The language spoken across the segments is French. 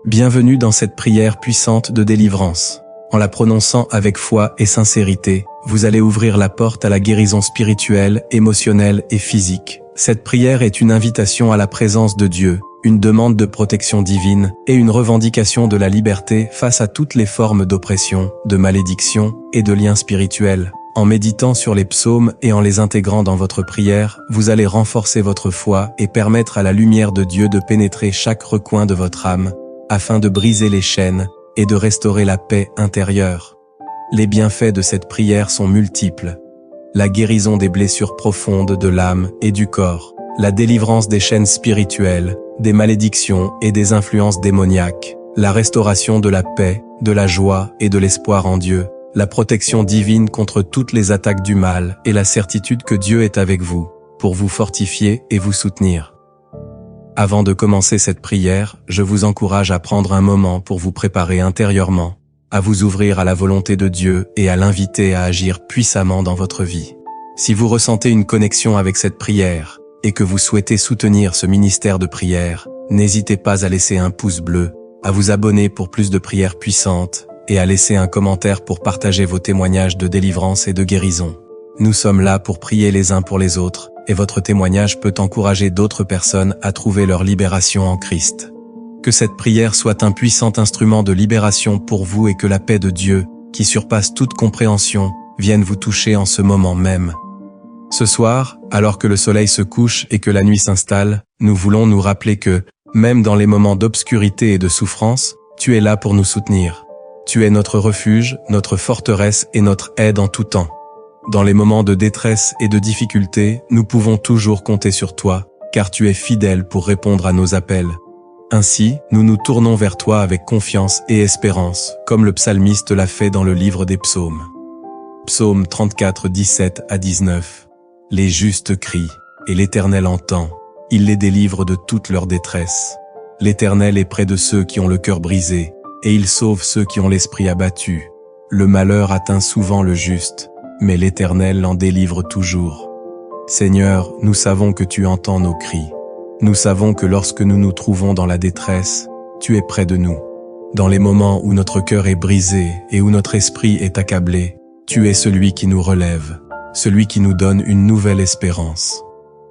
Bienvenue dans cette prière puissante de délivrance. En la prononçant avec foi et sincérité, vous allez ouvrir la porte à la guérison spirituelle, émotionnelle et physique. Cette prière est une invitation à la présence de Dieu, une demande de protection divine et une revendication de la liberté face à toutes les formes d'oppression, de malédiction et de liens spirituels. En méditant sur les psaumes et en les intégrant dans votre prière, vous allez renforcer votre foi et permettre à la lumière de Dieu de pénétrer chaque recoin de votre âme, afin de briser les chaînes et de restaurer la paix intérieure. Les bienfaits de cette prière sont multiples. La guérison des blessures profondes de l'âme et du corps, la délivrance des chaînes spirituelles, des malédictions et des influences démoniaques, la restauration de la paix, de la joie et de l'espoir en Dieu, la protection divine contre toutes les attaques du mal et la certitude que Dieu est avec vous, pour vous fortifier et vous soutenir. Avant de commencer cette prière, je vous encourage à prendre un moment pour vous préparer intérieurement, à vous ouvrir à la volonté de Dieu et à l'inviter à agir puissamment dans votre vie. Si vous ressentez une connexion avec cette prière et que vous souhaitez soutenir ce ministère de prière, n'hésitez pas à laisser un pouce bleu, à vous abonner pour plus de prières puissantes et à laisser un commentaire pour partager vos témoignages de délivrance et de guérison. Nous sommes là pour prier les uns pour les autres, et votre témoignage peut encourager d'autres personnes à trouver leur libération en Christ. Que cette prière soit un puissant instrument de libération pour vous et que la paix de Dieu, qui surpasse toute compréhension, vienne vous toucher en ce moment même. Ce soir, alors que le soleil se couche et que la nuit s'installe, nous voulons nous rappeler que, même dans les moments d'obscurité et de souffrance, tu es là pour nous soutenir. Tu es notre refuge, notre forteresse et notre aide en tout temps. Dans les moments de détresse et de difficulté, nous pouvons toujours compter sur toi, car tu es fidèle pour répondre à nos appels. Ainsi, nous nous tournons vers toi avec confiance et espérance, comme le psalmiste l'a fait dans le livre des psaumes. Psaume 34, 17 à 19. Les justes crient, et l'Éternel entend. Il les délivre de toute leur détresse. L'Éternel est près de ceux qui ont le cœur brisé, et il sauve ceux qui ont l'esprit abattu. Le malheur atteint souvent le juste, mais l'Éternel l'en délivre toujours. Seigneur, nous savons que tu entends nos cris. Nous savons que lorsque nous nous trouvons dans la détresse, tu es près de nous. Dans les moments où notre cœur est brisé et où notre esprit est accablé, tu es celui qui nous relève, celui qui nous donne une nouvelle espérance.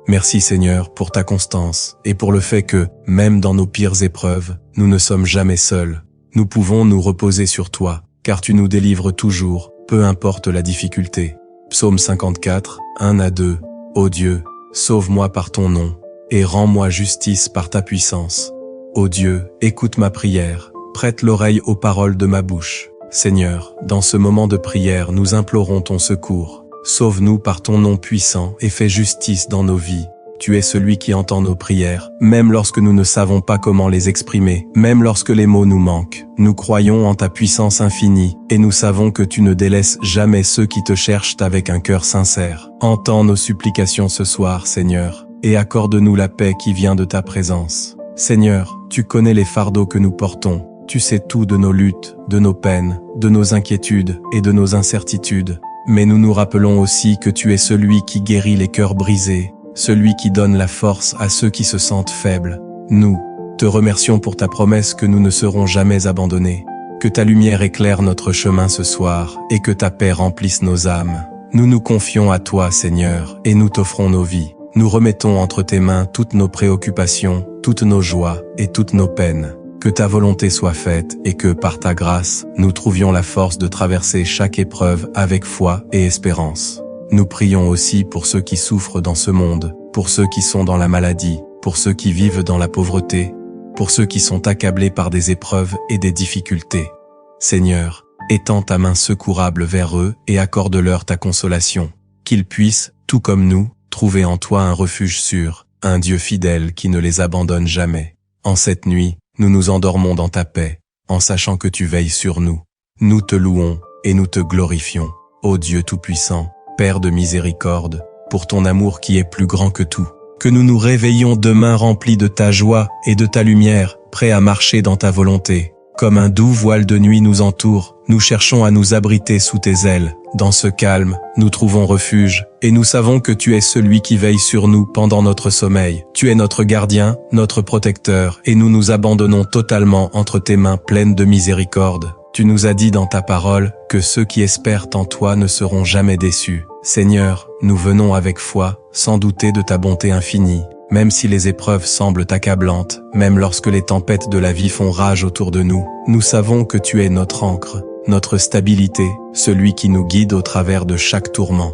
Merci Seigneur pour ta constance et pour le fait que, même dans nos pires épreuves, nous ne sommes jamais seuls. Nous pouvons nous reposer sur toi, car tu nous délivres toujours, peu importe la difficulté. Psaume 54, 1 à 2. Ô Dieu, sauve-moi par ton nom, et rends-moi justice par ta puissance. Ô Dieu, écoute ma prière, prête l'oreille aux paroles de ma bouche. Seigneur, dans ce moment de prière, nous implorons ton secours. Sauve-nous par ton nom puissant et fais justice dans nos vies. Tu es celui qui entend nos prières, même lorsque nous ne savons pas comment les exprimer, même lorsque les mots nous manquent. Nous croyons en ta puissance infinie, et nous savons que tu ne délaisses jamais ceux qui te cherchent avec un cœur sincère. Entends nos supplications ce soir, Seigneur, et accorde-nous la paix qui vient de ta présence. Seigneur, tu connais les fardeaux que nous portons, tu sais tout de nos luttes, de nos peines, de nos inquiétudes et de nos incertitudes. Mais nous nous rappelons aussi que tu es celui qui guérit les cœurs brisés, celui qui donne la force à ceux qui se sentent faibles. Nous te remercions pour ta promesse que nous ne serons jamais abandonnés. Que ta lumière éclaire notre chemin ce soir et que ta paix remplisse nos âmes. Nous nous confions à toi, Seigneur, et nous t'offrons nos vies. Nous remettons entre tes mains toutes nos préoccupations, toutes nos joies et toutes nos peines. Que ta volonté soit faite et que, par ta grâce, nous trouvions la force de traverser chaque épreuve avec foi et espérance. Nous prions aussi pour ceux qui souffrent dans ce monde, pour ceux qui sont dans la maladie, pour ceux qui vivent dans la pauvreté, pour ceux qui sont accablés par des épreuves et des difficultés. Seigneur, étends ta main secourable vers eux et accorde-leur ta consolation, qu'ils puissent, tout comme nous, trouver en toi un refuge sûr, un Dieu fidèle qui ne les abandonne jamais. En cette nuit, nous nous endormons dans ta paix, en sachant que tu veilles sur nous. Nous te louons et nous te glorifions, ô Dieu Tout-Puissant, Père de miséricorde, pour ton amour qui est plus grand que tout. Que nous nous réveillions demain remplis de ta joie et de ta lumière, prêts à marcher dans ta volonté. Comme un doux voile de nuit nous entoure, nous cherchons à nous abriter sous tes ailes. Dans ce calme, nous trouvons refuge, et nous savons que tu es celui qui veille sur nous pendant notre sommeil. Tu es notre gardien, notre protecteur, et nous nous abandonnons totalement entre tes mains pleines de miséricorde. Tu nous as dit dans ta parole que ceux qui espèrent en toi ne seront jamais déçus. Seigneur, nous venons avec foi, sans douter de ta bonté infinie. Même si les épreuves semblent accablantes, même lorsque les tempêtes de la vie font rage autour de nous, nous savons que tu es notre ancre, notre stabilité, celui qui nous guide au travers de chaque tourment.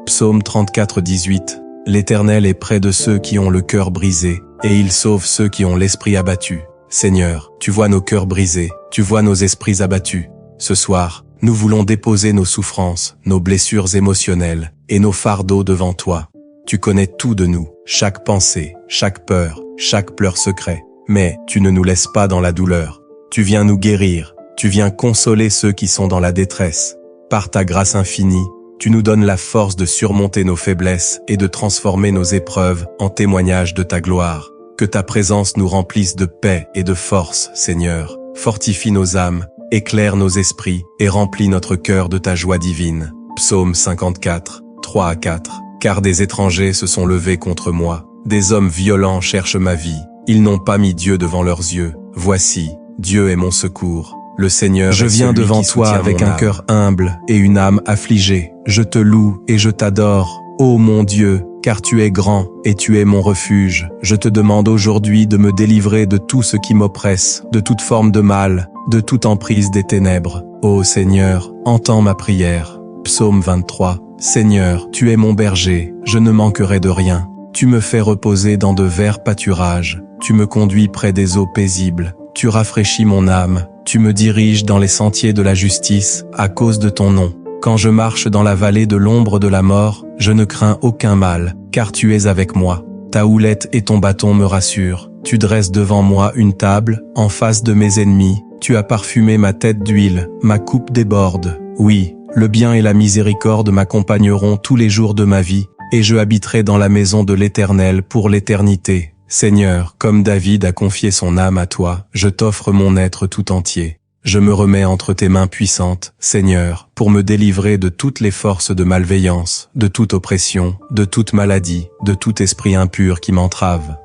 Psaume 34, 18. L'Éternel est près de ceux qui ont le cœur brisé, et il sauve ceux qui ont l'esprit abattu. Seigneur, tu vois nos cœurs brisés, tu vois nos esprits abattus. Ce soir, nous voulons déposer nos souffrances, nos blessures émotionnelles, et nos fardeaux devant toi. Tu connais tout de nous, chaque pensée, chaque peur, chaque pleur secret. Mais tu ne nous laisses pas dans la douleur. Tu viens nous guérir, tu viens consoler ceux qui sont dans la détresse. Par ta grâce infinie, tu nous donnes la force de surmonter nos faiblesses et de transformer nos épreuves en témoignage de ta gloire. Que ta présence nous remplisse de paix et de force, Seigneur. Fortifie nos âmes, éclaire nos esprits et remplis notre cœur de ta joie divine. Psaume 54, 3 à 4. Car des étrangers se sont levés contre moi. Des hommes violents cherchent ma vie. Ils n'ont pas mis Dieu devant leurs yeux. Voici, Dieu est mon secours. Le Seigneur Je viens devant toi avec un cœur humble et une âme affligée. Je te loue et je t'adore, ô mon Dieu, car tu es grand et tu es mon refuge. Je te demande aujourd'hui de me délivrer de tout ce qui m'oppresse, de toute forme de mal, de toute emprise des ténèbres. Ô Seigneur, entends ma prière. Psaume 23. Seigneur, tu es mon berger, je ne manquerai de rien. Tu me fais reposer dans de verts pâturages. Tu me conduis près des eaux paisibles. Tu rafraîchis mon âme. Tu me diriges dans les sentiers de la justice à cause de ton nom. Quand je marche dans la vallée de l'ombre de la mort, je ne crains aucun mal, car tu es avec moi. Ta houlette et ton bâton me rassurent. Tu dresses devant moi une table, en face de mes ennemis. Tu as parfumé ma tête d'huile, ma coupe déborde. Oui, le bien et la miséricorde m'accompagneront tous les jours de ma vie, et je habiterai dans la maison de l'Éternel pour l'éternité. Seigneur, comme David a confié son âme à toi, je t'offre mon être tout entier. Je me remets entre tes mains puissantes, Seigneur, pour me délivrer de toutes les forces de malveillance, de toute oppression, de toute maladie, de tout esprit impur qui m'entrave.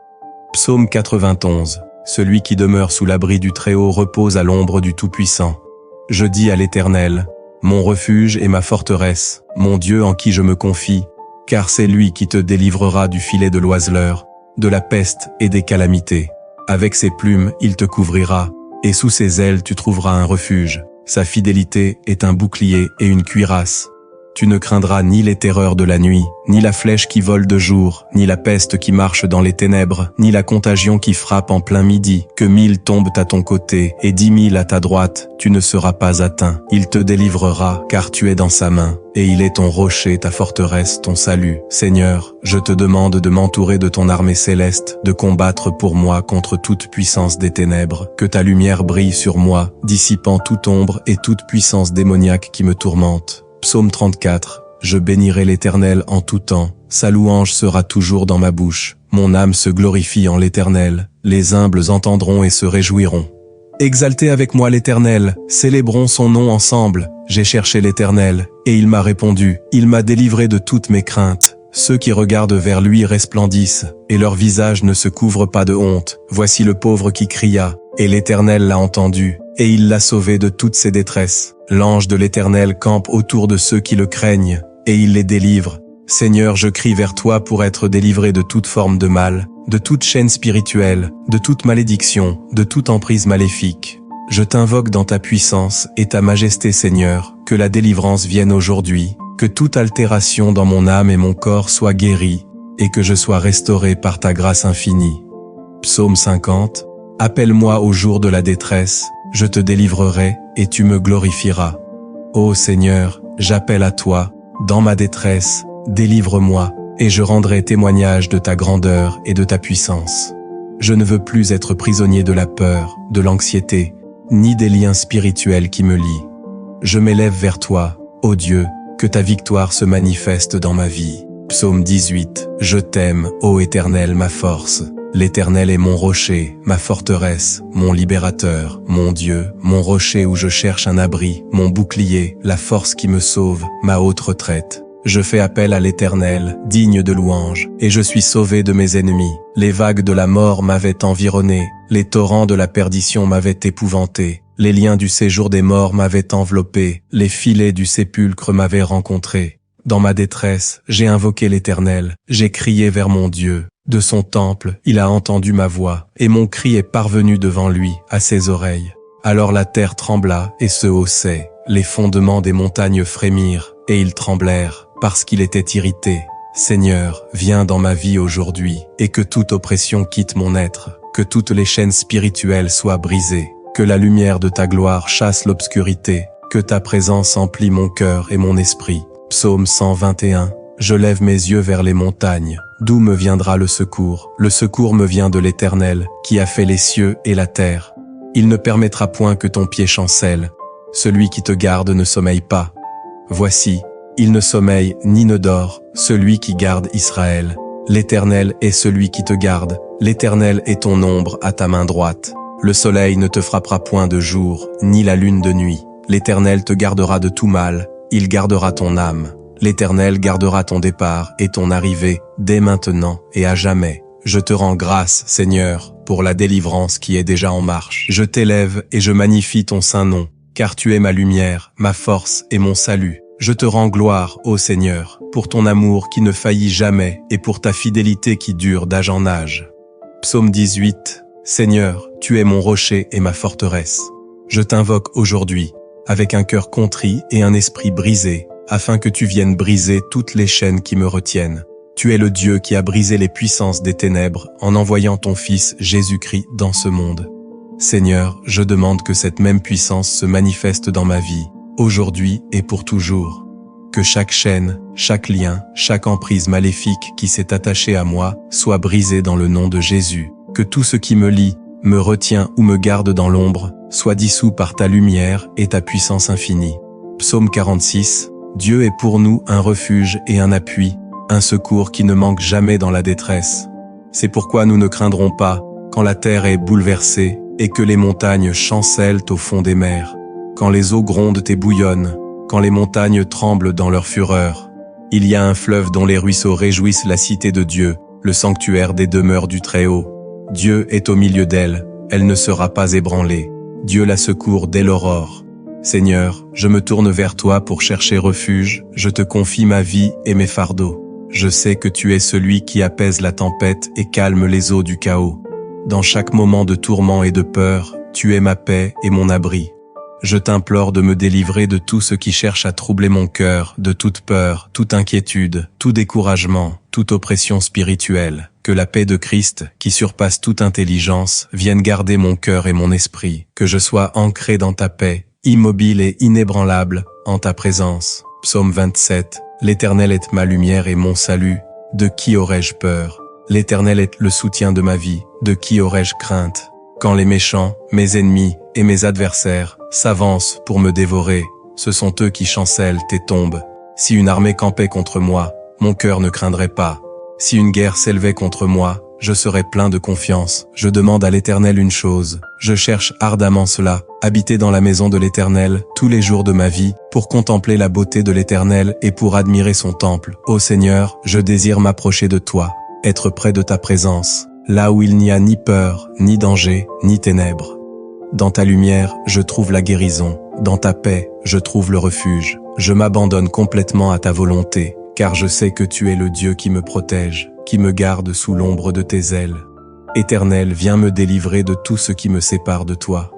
Psaume 91. Celui qui demeure sous l'abri du Très-Haut repose à l'ombre du Tout-Puissant. Je dis à l'Éternel, mon refuge et ma forteresse, mon Dieu en qui je me confie, car c'est lui qui te délivrera du filet de l'oiseleur, de la peste et des calamités. Avec ses plumes, il te couvrira, et sous ses ailes tu trouveras un refuge. Sa fidélité est un bouclier et une cuirasse. Tu ne craindras ni les terreurs de la nuit, ni la flèche qui vole de jour, ni la peste qui marche dans les ténèbres, ni la contagion qui frappe en plein midi. Que 1000 tombent à ton côté et 10 000 à ta droite, tu ne seras pas atteint. Il te délivrera, car tu es dans sa main, et il est ton rocher, ta forteresse, ton salut. Seigneur, je te demande de m'entourer de ton armée céleste, de combattre pour moi contre toute puissance des ténèbres. Que ta lumière brille sur moi, dissipant toute ombre et toute puissance démoniaque qui me tourmente. Psaume 34. Je bénirai l'Éternel en tout temps, sa louange sera toujours dans ma bouche. Mon âme se glorifie en l'Éternel, les humbles entendront et se réjouiront. Exaltez avec moi l'Éternel, célébrons son nom ensemble. J'ai cherché l'Éternel, et il m'a répondu, il m'a délivré de toutes mes craintes. Ceux qui regardent vers lui resplendissent, et leur visage ne se couvre pas de honte. Voici le pauvre qui cria, et l'Éternel l'a entendu, et il l'a sauvé de toutes ses détresses. L'ange de l'Éternel campe autour de ceux qui le craignent, et il les délivre. Seigneur, je crie vers toi pour être délivré de toute forme de mal, de toute chaîne spirituelle, de toute malédiction, de toute emprise maléfique. Je t'invoque dans ta puissance et ta majesté, Seigneur, que la délivrance vienne aujourd'hui, que toute altération dans mon âme et mon corps soit guérie, et que je sois restauré par ta grâce infinie. Psaume 50. Appelle-moi au jour de la détresse, je te délivrerai, et tu me glorifieras. Ô Seigneur, j'appelle à toi, dans ma détresse, délivre-moi, et je rendrai témoignage de ta grandeur et de ta puissance. Je ne veux plus être prisonnier de la peur, de l'anxiété, ni des liens spirituels qui me lient. Je m'élève vers toi, ô Dieu, que ta victoire se manifeste dans ma vie. Psaume 18. Je t'aime, ô Éternel, ma force. L'Éternel est mon rocher, ma forteresse, mon libérateur, mon Dieu, mon rocher où je cherche un abri, mon bouclier, la force qui me sauve, ma haute retraite. Je fais appel à l'Éternel, digne de louange, et je suis sauvé de mes ennemis. Les vagues de la mort m'avaient environné, les torrents de la perdition m'avaient épouvanté, les liens du séjour des morts m'avaient enveloppé, les filets du sépulcre m'avaient rencontré. Dans ma détresse, j'ai invoqué l'Éternel, j'ai crié vers mon Dieu. De son temple, il a entendu ma voix, et mon cri est parvenu devant lui, à ses oreilles. Alors la terre trembla et se haussait, les fondements des montagnes frémirent, et ils tremblèrent, parce qu'il était irrité. Seigneur, viens dans ma vie aujourd'hui, et que toute oppression quitte mon être, que toutes les chaînes spirituelles soient brisées, que la lumière de ta gloire chasse l'obscurité, que ta présence emplit mon cœur et mon esprit. Psaume 121. Je lève mes yeux vers les montagnes. D'où me viendra le secours? Le secours me vient de l'Éternel, qui a fait les cieux et la terre. Il ne permettra point que ton pied chancelle. Celui qui te garde ne sommeille pas. Voici, il ne sommeille ni ne dort, celui qui garde Israël. L'Éternel est celui qui te garde. L'Éternel est ton ombre à ta main droite. Le soleil ne te frappera point de jour, ni la lune de nuit. L'Éternel te gardera de tout mal. Il gardera ton âme. L'Éternel gardera ton départ et ton arrivée, dès maintenant et à jamais. Je te rends grâce, Seigneur, pour la délivrance qui est déjà en marche. Je t'élève et je magnifie ton saint nom, car tu es ma lumière, ma force et mon salut. Je te rends gloire, ô Seigneur, pour ton amour qui ne faillit jamais et pour ta fidélité qui dure d'âge en âge. Psaume 18. Seigneur, tu es mon rocher et ma forteresse. Je t'invoque aujourd'hui, avec un cœur contrit et un esprit brisé, afin que tu viennes briser toutes les chaînes qui me retiennent. Tu es le Dieu qui a brisé les puissances des ténèbres en envoyant ton Fils Jésus-Christ dans ce monde. Seigneur, je demande que cette même puissance se manifeste dans ma vie, aujourd'hui et pour toujours. Que chaque chaîne, chaque lien, chaque emprise maléfique qui s'est attachée à moi soit brisée dans le nom de Jésus. Que tout ce qui me lie, me retient ou me garde dans l'ombre, soit dissous par ta lumière et ta puissance infinie. Psaume 46. Dieu est pour nous un refuge et un appui, un secours qui ne manque jamais dans la détresse. C'est pourquoi nous ne craindrons pas quand la terre est bouleversée et que les montagnes chancellent au fond des mers, quand les eaux grondent et bouillonnent, quand les montagnes tremblent dans leur fureur. Il y a un fleuve dont les ruisseaux réjouissent la cité de Dieu, le sanctuaire des demeures du Très-Haut. Dieu est au milieu d'elle, elle ne sera pas ébranlée. Dieu la secourt dès l'aurore. Seigneur, je me tourne vers toi pour chercher refuge, je te confie ma vie et mes fardeaux. Je sais que tu es celui qui apaise la tempête et calme les eaux du chaos. Dans chaque moment de tourment et de peur, tu es ma paix et mon abri. Je t'implore de me délivrer de tout ce qui cherche à troubler mon cœur, de toute peur, toute inquiétude, tout découragement, toute oppression spirituelle. Que la paix de Christ, qui surpasse toute intelligence, vienne garder mon cœur et mon esprit. Que je sois ancré dans ta paix, immobile et inébranlable, en ta présence. Psaume 27. L'Éternel est ma lumière et mon salut. De qui aurais-je peur? L'Éternel est le soutien de ma vie. De qui aurais-je crainte? Quand les méchants, mes ennemis et mes adversaires s'avancent pour me dévorer, ce sont eux qui chancellent et tombent. Si une armée campait contre moi, mon cœur ne craindrait pas. Si une guerre s'élevait contre moi, je serais plein de confiance. Je demande à l'Éternel une chose. Je cherche ardemment cela, habiter dans la maison de l'Éternel tous les jours de ma vie, pour contempler la beauté de l'Éternel et pour admirer son temple. Ô Seigneur, je désire m'approcher de toi, être près de ta présence, là où il n'y a ni peur, ni danger, ni ténèbres. Dans ta lumière, je trouve la guérison. Dans ta paix, je trouve le refuge. Je m'abandonne complètement à ta volonté, car je sais que tu es le Dieu qui me protège, qui me garde sous l'ombre de tes ailes. Éternel, viens me délivrer de tout ce qui me sépare de toi.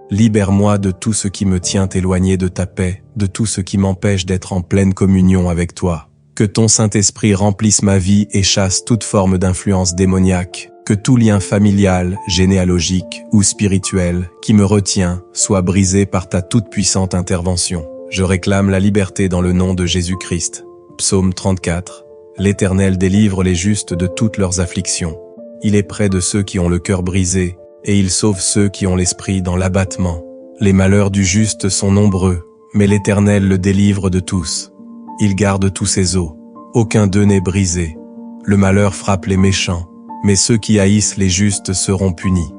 Libère-moi de tout ce qui me tient éloigné de ta paix, de tout ce qui m'empêche d'être en pleine communion avec toi. Que ton Saint-Esprit remplisse ma vie et chasse toute forme d'influence démoniaque. Que tout lien familial, généalogique ou spirituel qui me retient soit brisé par ta toute-puissante intervention. Je réclame la liberté dans le nom de Jésus-Christ. Psaume 34. L'Éternel délivre les justes de toutes leurs afflictions. Il est près de ceux qui ont le cœur brisé, et il sauve ceux qui ont l'esprit dans l'abattement. Les malheurs du juste sont nombreux, mais l'Éternel le délivre de tous. Il garde tous ses os. Aucun d'eux n'est brisé. Le malheur frappe les méchants, mais ceux qui haïssent les justes seront punis.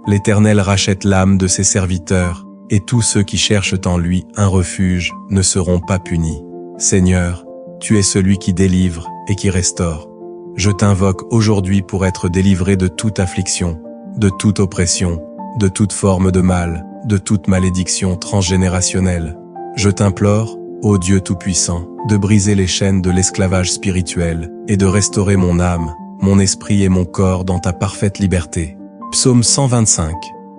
L'Éternel rachète l'âme de ses serviteurs, et tous ceux qui cherchent en lui un refuge ne seront pas punis. Seigneur, tu es celui qui délivre et qui restaure. Je t'invoque aujourd'hui pour être délivré de toute affliction, de toute oppression, de toute forme de mal, de toute malédiction transgénérationnelle. Je t'implore, ô Dieu Tout-Puissant, de briser les chaînes de l'esclavage spirituel et de restaurer mon âme, mon esprit et mon corps dans ta parfaite liberté. Psaume 125.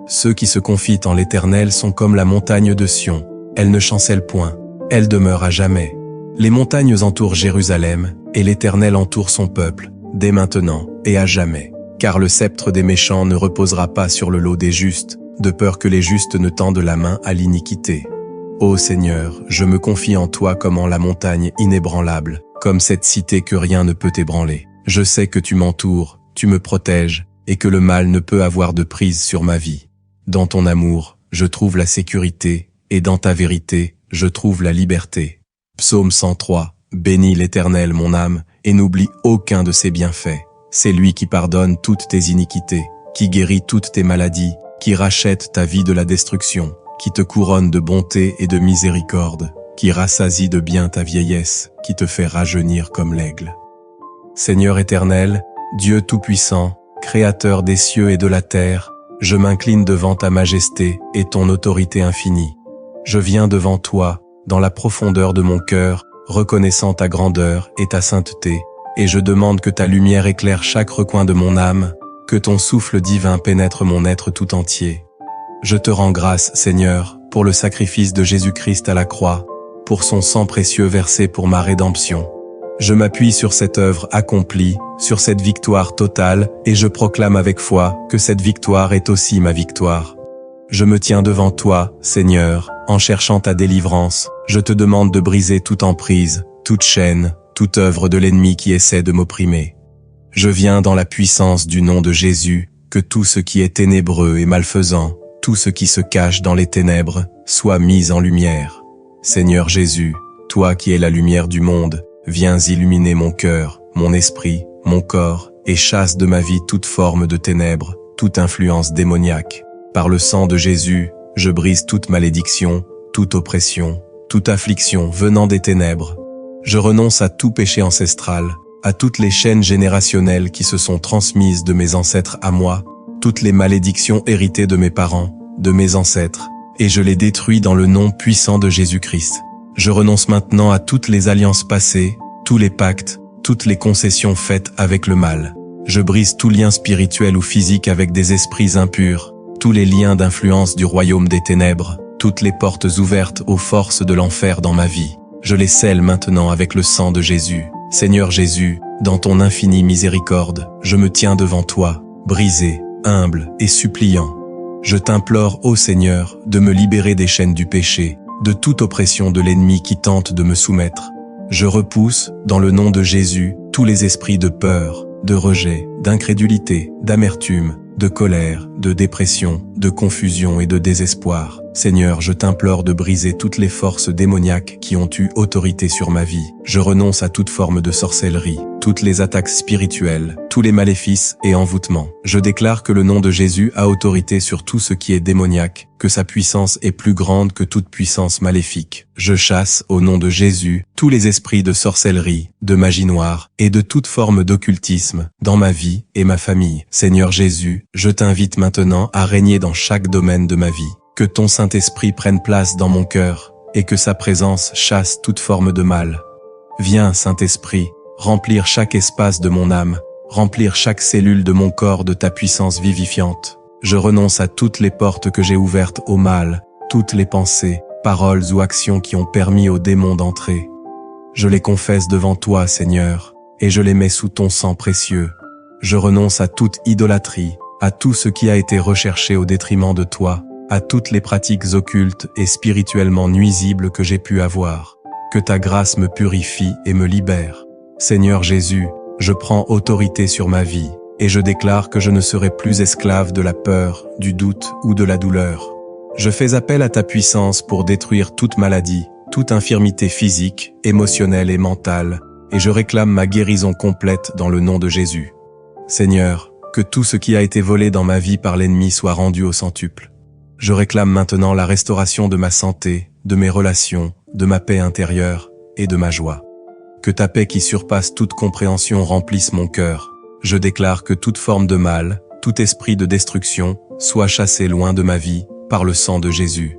Ceux qui se confient en l'Éternel sont comme la montagne de Sion. Elle ne chancelle point, elle demeure à jamais. Les montagnes entourent Jérusalem, et l'Éternel entoure son peuple, dès maintenant et à jamais. Car le sceptre des méchants ne reposera pas sur le lot des justes, de peur que les justes ne tendent la main à l'iniquité. Ô Seigneur, je me confie en toi comme en la montagne inébranlable, comme cette cité que rien ne peut ébranler. Je sais que tu m'entoures, tu me protèges, et que le mal ne peut avoir de prise sur ma vie. Dans ton amour, je trouve la sécurité, et dans ta vérité, je trouve la liberté. Psaume 103. Bénis l'Éternel mon âme, et n'oublie aucun de ses bienfaits. C'est lui qui pardonne toutes tes iniquités, qui guérit toutes tes maladies, qui rachète ta vie de la destruction, qui te couronne de bonté et de miséricorde, qui rassasie de bien ta vieillesse, qui te fait rajeunir comme l'aigle. Seigneur éternel, Dieu tout-puissant, Créateur des cieux et de la terre, je m'incline devant ta majesté et ton autorité infinie. Je viens devant toi, dans la profondeur de mon cœur, reconnaissant ta grandeur et ta sainteté, et je demande que ta lumière éclaire chaque recoin de mon âme, que ton souffle divin pénètre mon être tout entier. Je te rends grâce, Seigneur, pour le sacrifice de Jésus-Christ à la croix, pour son sang précieux versé pour ma rédemption. Je m'appuie sur cette œuvre accomplie, sur cette victoire totale, et je proclame avec foi que cette victoire est aussi ma victoire. Je me tiens devant toi, Seigneur, en cherchant ta délivrance. Je te demande de briser toute emprise, toute chaîne, toute œuvre de l'ennemi qui essaie de m'opprimer. Je viens dans la puissance du nom de Jésus, que tout ce qui est ténébreux et malfaisant, tout ce qui se cache dans les ténèbres, soit mis en lumière. Seigneur Jésus, toi qui es la lumière du monde, viens illuminer mon cœur, mon esprit, mon corps, et chasse de ma vie toute forme de ténèbres, toute influence démoniaque. Par le sang de Jésus, je brise toute malédiction, toute oppression, toute affliction venant des ténèbres. Je renonce à tout péché ancestral, à toutes les chaînes générationnelles qui se sont transmises de mes ancêtres à moi, toutes les malédictions héritées de mes parents, de mes ancêtres, et je les détruis dans le nom puissant de Jésus-Christ. Je renonce maintenant à toutes les alliances passées, tous les pactes, toutes les concessions faites avec le mal. Je brise tout lien spirituel ou physique avec des esprits impurs, tous les liens d'influence du royaume des ténèbres, toutes les portes ouvertes aux forces de l'enfer dans ma vie. Je les scelle maintenant avec le sang de Jésus. Seigneur Jésus, dans ton infinie miséricorde, je me tiens devant toi, brisé, humble et suppliant. Je t'implore, ô Seigneur, de me libérer des chaînes du péché, de toute oppression de l'ennemi qui tente de me soumettre. Je repousse, dans le nom de Jésus, tous les esprits de peur, de rejet, d'incrédulité, d'amertume, de colère, de dépression, de confusion et de désespoir. Seigneur, je t'implore de briser toutes les forces démoniaques qui ont eu autorité sur ma vie. Je renonce à toute forme de sorcellerie, toutes les attaques spirituelles, tous les maléfices et envoûtements. Je déclare que le nom de Jésus a autorité sur tout ce qui est démoniaque, que sa puissance est plus grande que toute puissance maléfique. Je chasse, au nom de Jésus, tous les esprits de sorcellerie, de magie noire et de toute forme d'occultisme dans ma vie et ma famille. Seigneur Jésus, je t'invite maintenant à régner dans chaque domaine de ma vie. Que ton Saint-Esprit prenne place dans mon cœur, et que sa présence chasse toute forme de mal. Viens, Saint-Esprit, remplir chaque espace de mon âme, remplir chaque cellule de mon corps de ta puissance vivifiante. Je renonce à toutes les portes que j'ai ouvertes au mal, toutes les pensées, paroles ou actions qui ont permis aux démons d'entrer. Je les confesse devant toi, Seigneur, et je les mets sous ton sang précieux. Je renonce à toute idolâtrie, à tout ce qui a été recherché au détriment de toi, à toutes les pratiques occultes et spirituellement nuisibles que j'ai pu avoir. Que ta grâce me purifie et me libère. Seigneur Jésus, je prends autorité sur ma vie, et je déclare que je ne serai plus esclave de la peur, du doute ou de la douleur. Je fais appel à ta puissance pour détruire toute maladie, toute infirmité physique, émotionnelle et mentale, et je réclame ma guérison complète dans le nom de Jésus. Seigneur, que tout ce qui a été volé dans ma vie par l'ennemi soit rendu au centuple. Je réclame maintenant la restauration de ma santé, de mes relations, de ma paix intérieure et de ma joie. Que ta paix qui surpasse toute compréhension remplisse mon cœur. Je déclare que toute forme de mal, tout esprit de destruction, soit chassé loin de ma vie, par le sang de Jésus.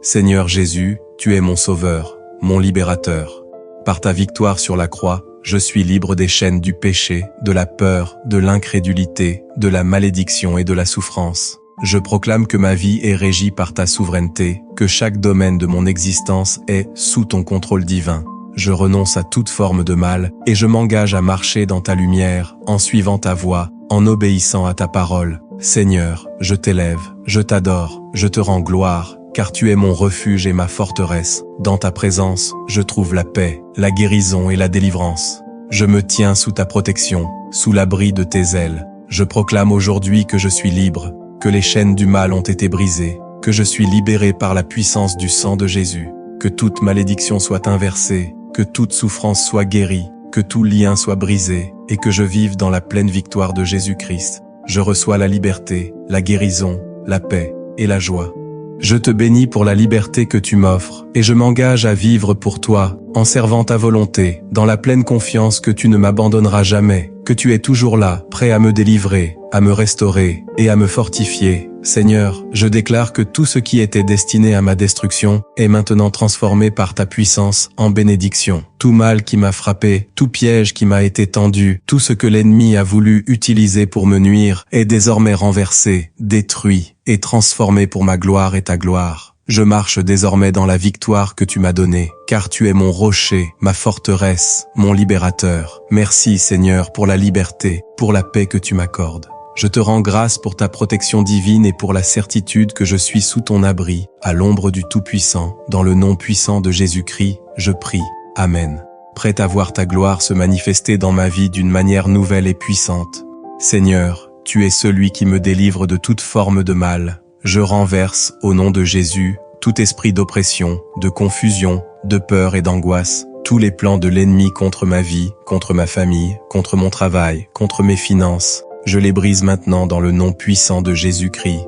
Seigneur Jésus, tu es mon sauveur, mon libérateur. Par ta victoire sur la croix, je suis libre des chaînes du péché, de la peur, de l'incrédulité, de la malédiction et de la souffrance. Je proclame que ma vie est régie par ta souveraineté, que chaque domaine de mon existence est sous ton contrôle divin. Je renonce à toute forme de mal et je m'engage à marcher dans ta lumière, en suivant ta voie, en obéissant à ta parole. Seigneur, je t'élève, je t'adore, je te rends gloire, car tu es mon refuge et ma forteresse. Dans ta présence, je trouve la paix, la guérison et la délivrance. Je me tiens sous ta protection, sous l'abri de tes ailes. Je proclame aujourd'hui que je suis libre, que les chaînes du mal ont été brisées, que je suis libéré par la puissance du sang de Jésus, que toute malédiction soit inversée, que toute souffrance soit guérie, que tout lien soit brisé, et que je vive dans la pleine victoire de Jésus-Christ. Je reçois la liberté, la guérison, la paix et la joie. Je te bénis pour la liberté que tu m'offres, et je m'engage à vivre pour toi, en servant ta volonté, dans la pleine confiance que tu ne m'abandonneras jamais, que tu es toujours là, prêt à me délivrer, à me restaurer et à me fortifier. Seigneur, je déclare que tout ce qui était destiné à ma destruction est maintenant transformé par ta puissance en bénédiction. Tout mal qui m'a frappé, tout piège qui m'a été tendu, tout ce que l'ennemi a voulu utiliser pour me nuire est désormais renversé, détruit et transformé pour ma gloire et ta gloire. Je marche désormais dans la victoire que tu m'as donnée, car tu es mon rocher, ma forteresse, mon libérateur. Merci Seigneur pour la liberté, pour la paix que tu m'accordes. Je te rends grâce pour ta protection divine et pour la certitude que je suis sous ton abri, à l'ombre du Tout-Puissant. Dans le nom puissant de Jésus-Christ, je prie. Amen. Prêt à voir ta gloire se manifester dans ma vie d'une manière nouvelle et puissante. Seigneur, tu es celui qui me délivre de toute forme de mal. Je renverse, au nom de Jésus, tout esprit d'oppression, de confusion, de peur et d'angoisse, tous les plans de l'ennemi contre ma vie, contre ma famille, contre mon travail, contre mes finances. Je les brise maintenant dans le nom puissant de Jésus-Christ.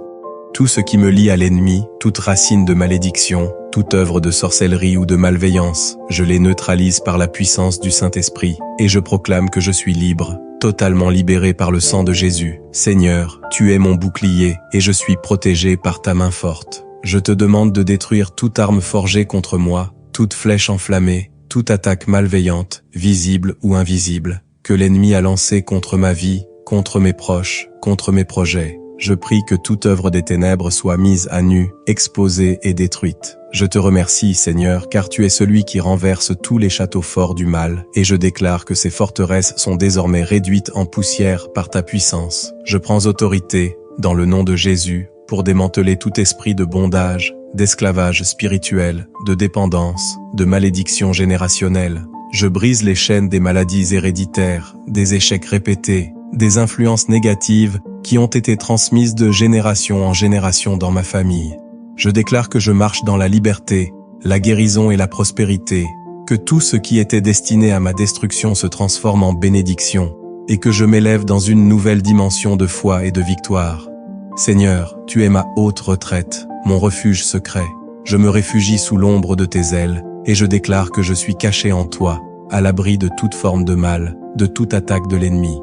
Tout ce qui me lie à l'ennemi, toute racine de malédiction, toute œuvre de sorcellerie ou de malveillance, je les neutralise par la puissance du Saint-Esprit, et je proclame que je suis libre, totalement libéré par le sang de Jésus. Seigneur, tu es mon bouclier, et je suis protégé par ta main forte. Je te demande de détruire toute arme forgée contre moi, toute flèche enflammée, toute attaque malveillante, visible ou invisible, que l'ennemi a lancée contre ma vie, contre mes proches, contre mes projets. Je prie que toute œuvre des ténèbres soit mise à nu, exposée et détruite. Je te remercie, Seigneur, car tu es celui qui renverse tous les châteaux forts du mal, et je déclare que ces forteresses sont désormais réduites en poussière par ta puissance. Je prends autorité, dans le nom de Jésus, pour démanteler tout esprit de bondage, d'esclavage spirituel, de dépendance, de malédiction générationnelle. Je brise les chaînes des maladies héréditaires, des échecs répétés, des influences négatives qui ont été transmises de génération en génération dans ma famille. Je déclare que je marche dans la liberté, la guérison et la prospérité, que tout ce qui était destiné à ma destruction se transforme en bénédiction, et que je m'élève dans une nouvelle dimension de foi et de victoire. Seigneur, tu es ma haute retraite, mon refuge secret. Je me réfugie sous l'ombre de tes ailes, et je déclare que je suis caché en toi, à l'abri de toute forme de mal, de toute attaque de l'ennemi.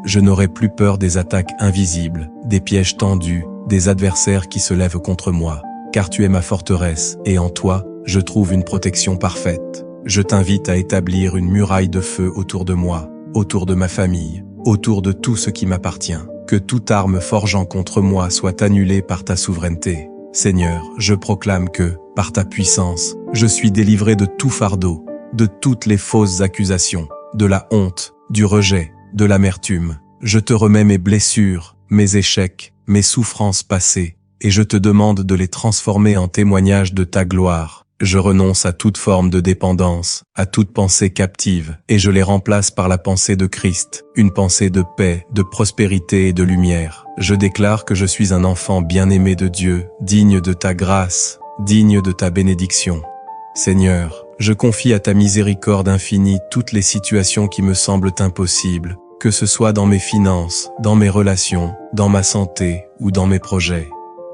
Je n'aurai plus peur des attaques invisibles, des pièges tendus, des adversaires qui se lèvent contre moi, car tu es ma forteresse, et en toi, je trouve une protection parfaite. Je t'invite à établir une muraille de feu autour de moi, autour de ma famille, autour de tout ce qui m'appartient. Que toute arme forgeant contre moi soit annulée par ta souveraineté. Seigneur, je proclame que, par ta puissance, je suis délivré de tout fardeau, de toutes les fausses accusations, de la honte, du rejet, de l'amertume. Je te remets mes blessures, mes échecs, mes souffrances passées, et je te demande de les transformer en témoignages de ta gloire. Je renonce à toute forme de dépendance, à toute pensée captive, et je les remplace par la pensée de Christ, une pensée de paix, de prospérité et de lumière. Je déclare que je suis un enfant bien-aimé de Dieu, digne de ta grâce, digne de ta bénédiction. Seigneur, je confie à ta miséricorde infinie toutes les situations qui me semblent impossibles, que ce soit dans mes finances, dans mes relations, dans ma santé ou dans mes projets.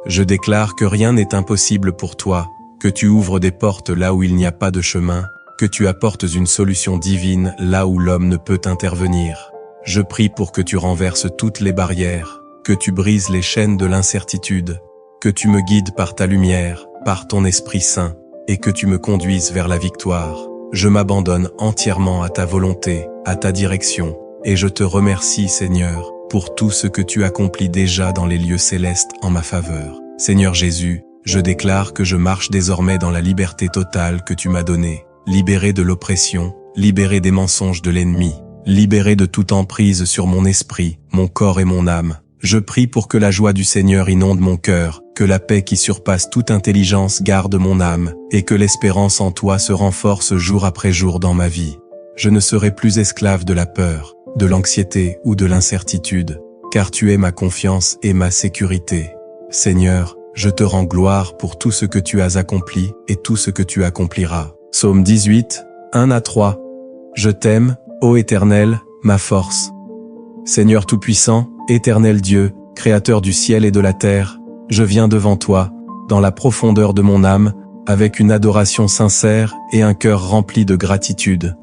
Je déclare que rien n'est impossible pour toi, que tu ouvres des portes là où il n'y a pas de chemin, que tu apportes une solution divine là où l'homme ne peut intervenir. Je prie pour que tu renverses toutes les barrières, que tu brises les chaînes de l'incertitude, que tu me guides par ta lumière, par ton Esprit Saint, et que tu me conduises vers la victoire. Je m'abandonne entièrement à ta volonté, à ta direction, et je te remercie, Seigneur, pour tout ce que tu accomplis déjà dans les lieux célestes en ma faveur. Seigneur Jésus, je déclare que je marche désormais dans la liberté totale que tu m'as donnée, libéré de l'oppression, libéré des mensonges de l'ennemi, libéré de toute emprise sur mon esprit, mon corps et mon âme. Je prie pour que la joie du Seigneur inonde mon cœur, que la paix qui surpasse toute intelligence garde mon âme, et que l'espérance en toi se renforce jour après jour dans ma vie. Je ne serai plus esclave de la peur, de l'anxiété ou de l'incertitude, car tu es ma confiance et ma sécurité. Seigneur, je te rends gloire pour tout ce que tu as accompli et tout ce que tu accompliras. Psaume 18, 1-3. Je t'aime, ô Éternel, ma force. Seigneur Tout-Puissant, Éternel Dieu, Créateur du ciel et de la terre, je viens devant toi, dans la profondeur de mon âme, avec une adoration sincère et un cœur rempli de gratitude.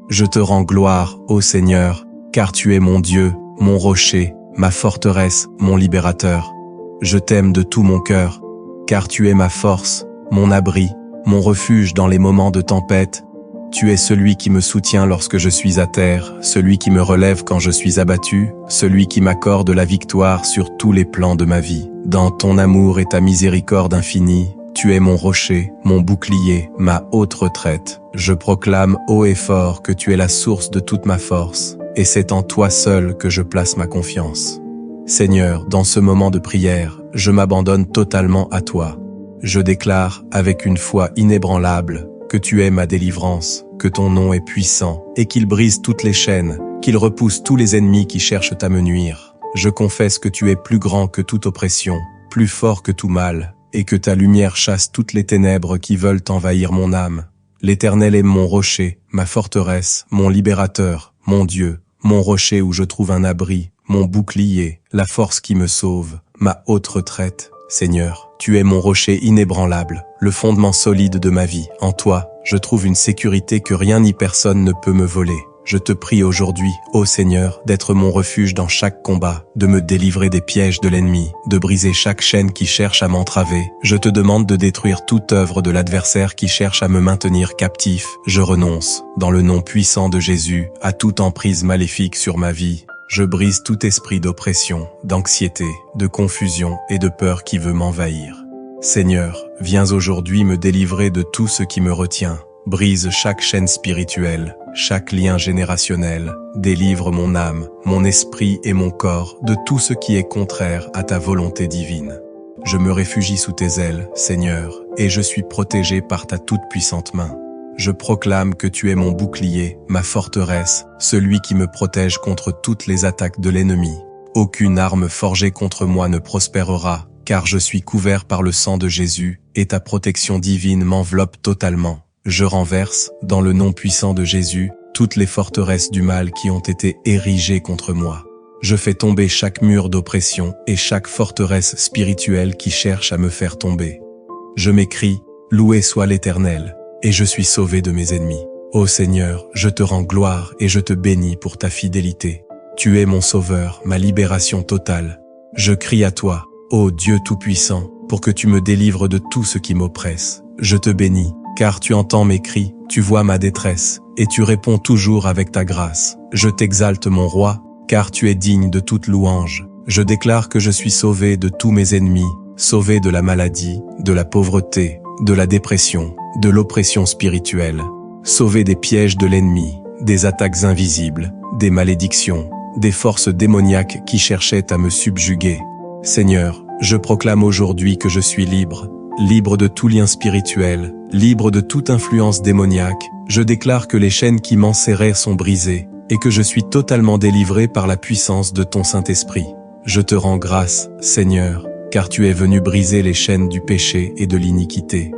Je te rends gloire, ô Seigneur, car tu es mon Dieu, mon rocher, ma forteresse, mon libérateur. Je t'aime de tout mon cœur, car tu es ma force, mon abri, mon refuge dans les moments de tempête. Tu es celui qui me soutient lorsque je suis à terre, celui qui me relève quand je suis abattu, celui qui m'accorde la victoire sur tous les plans de ma vie. Dans ton amour et ta miséricorde infinie, tu es mon rocher, mon bouclier, ma haute retraite. Je proclame haut et fort que tu es la source de toute ma force, et c'est en toi seul que je place ma confiance. Seigneur, dans ce moment de prière, je m'abandonne totalement à toi. Je déclare, avec une foi inébranlable, que tu es ma délivrance, que ton nom est puissant, et qu'il brise toutes les chaînes, qu'il repousse tous les ennemis qui cherchent à me nuire. Je confesse que tu es plus grand que toute oppression, plus fort que tout mal, et que ta lumière chasse toutes les ténèbres qui veulent envahir mon âme. L'Éternel est mon rocher, ma forteresse, mon libérateur, mon Dieu, mon rocher où je trouve un abri, mon bouclier, la force qui me sauve, ma haute retraite. Seigneur, tu es mon rocher inébranlable, le fondement solide de ma vie. En toi, je trouve une sécurité que rien ni personne ne peut me voler. Je te prie aujourd'hui, ô Seigneur, d'être mon refuge dans chaque combat, de me délivrer des pièges de l'ennemi, de briser chaque chaîne qui cherche à m'entraver. Je te demande de détruire toute œuvre de l'adversaire qui cherche à me maintenir captif. Je renonce, dans le nom puissant de Jésus, à toute emprise maléfique sur ma vie. Je brise tout esprit d'oppression, d'anxiété, de confusion et de peur qui veut m'envahir. Seigneur, viens aujourd'hui me délivrer de tout ce qui me retient. Brise chaque chaîne spirituelle, chaque lien générationnel. Délivre mon âme, mon esprit et mon corps de tout ce qui est contraire à ta volonté divine. Je me réfugie sous tes ailes, Seigneur, et je suis protégé par ta toute-puissante main. Je proclame que tu es mon bouclier, ma forteresse, celui qui me protège contre toutes les attaques de l'ennemi. Aucune arme forgée contre moi ne prospérera, car je suis couvert par le sang de Jésus, et ta protection divine m'enveloppe totalement. Je renverse, dans le nom puissant de Jésus, toutes les forteresses du mal qui ont été érigées contre moi. Je fais tomber chaque mur d'oppression et chaque forteresse spirituelle qui cherche à me faire tomber. Je m'écrie, loué soit l'Éternel, et je suis sauvé de mes ennemis. Ô Seigneur, je te rends gloire et je te bénis pour ta fidélité. Tu es mon sauveur, ma libération totale. Je crie à toi, ô Dieu Tout-Puissant, pour que tu me délivres de tout ce qui m'oppresse. Je te bénis, car tu entends mes cris, tu vois ma détresse, et tu réponds toujours avec ta grâce. Je t'exalte mon roi, car tu es digne de toute louange. Je déclare que je suis sauvé de tous mes ennemis, sauvé de la maladie, de la pauvreté, de la dépression, de l'oppression spirituelle, sauvé des pièges de l'ennemi, des attaques invisibles, des malédictions, des forces démoniaques qui cherchaient à me subjuguer. Seigneur, je proclame aujourd'hui que je suis libre, libre de tout lien spirituel, libre de toute influence démoniaque. Je déclare que les chaînes qui m'enserraient sont brisées, et que je suis totalement délivré par la puissance de ton Saint-Esprit. Je te rends grâce, Seigneur, car tu es venu briser les chaînes du péché et de l'iniquité.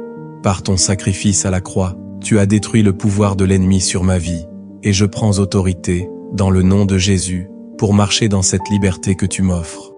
Par ton sacrifice à la croix, tu as détruit le pouvoir de l'ennemi sur ma vie, et je prends autorité, dans le nom de Jésus, pour marcher dans cette liberté que tu m'offres.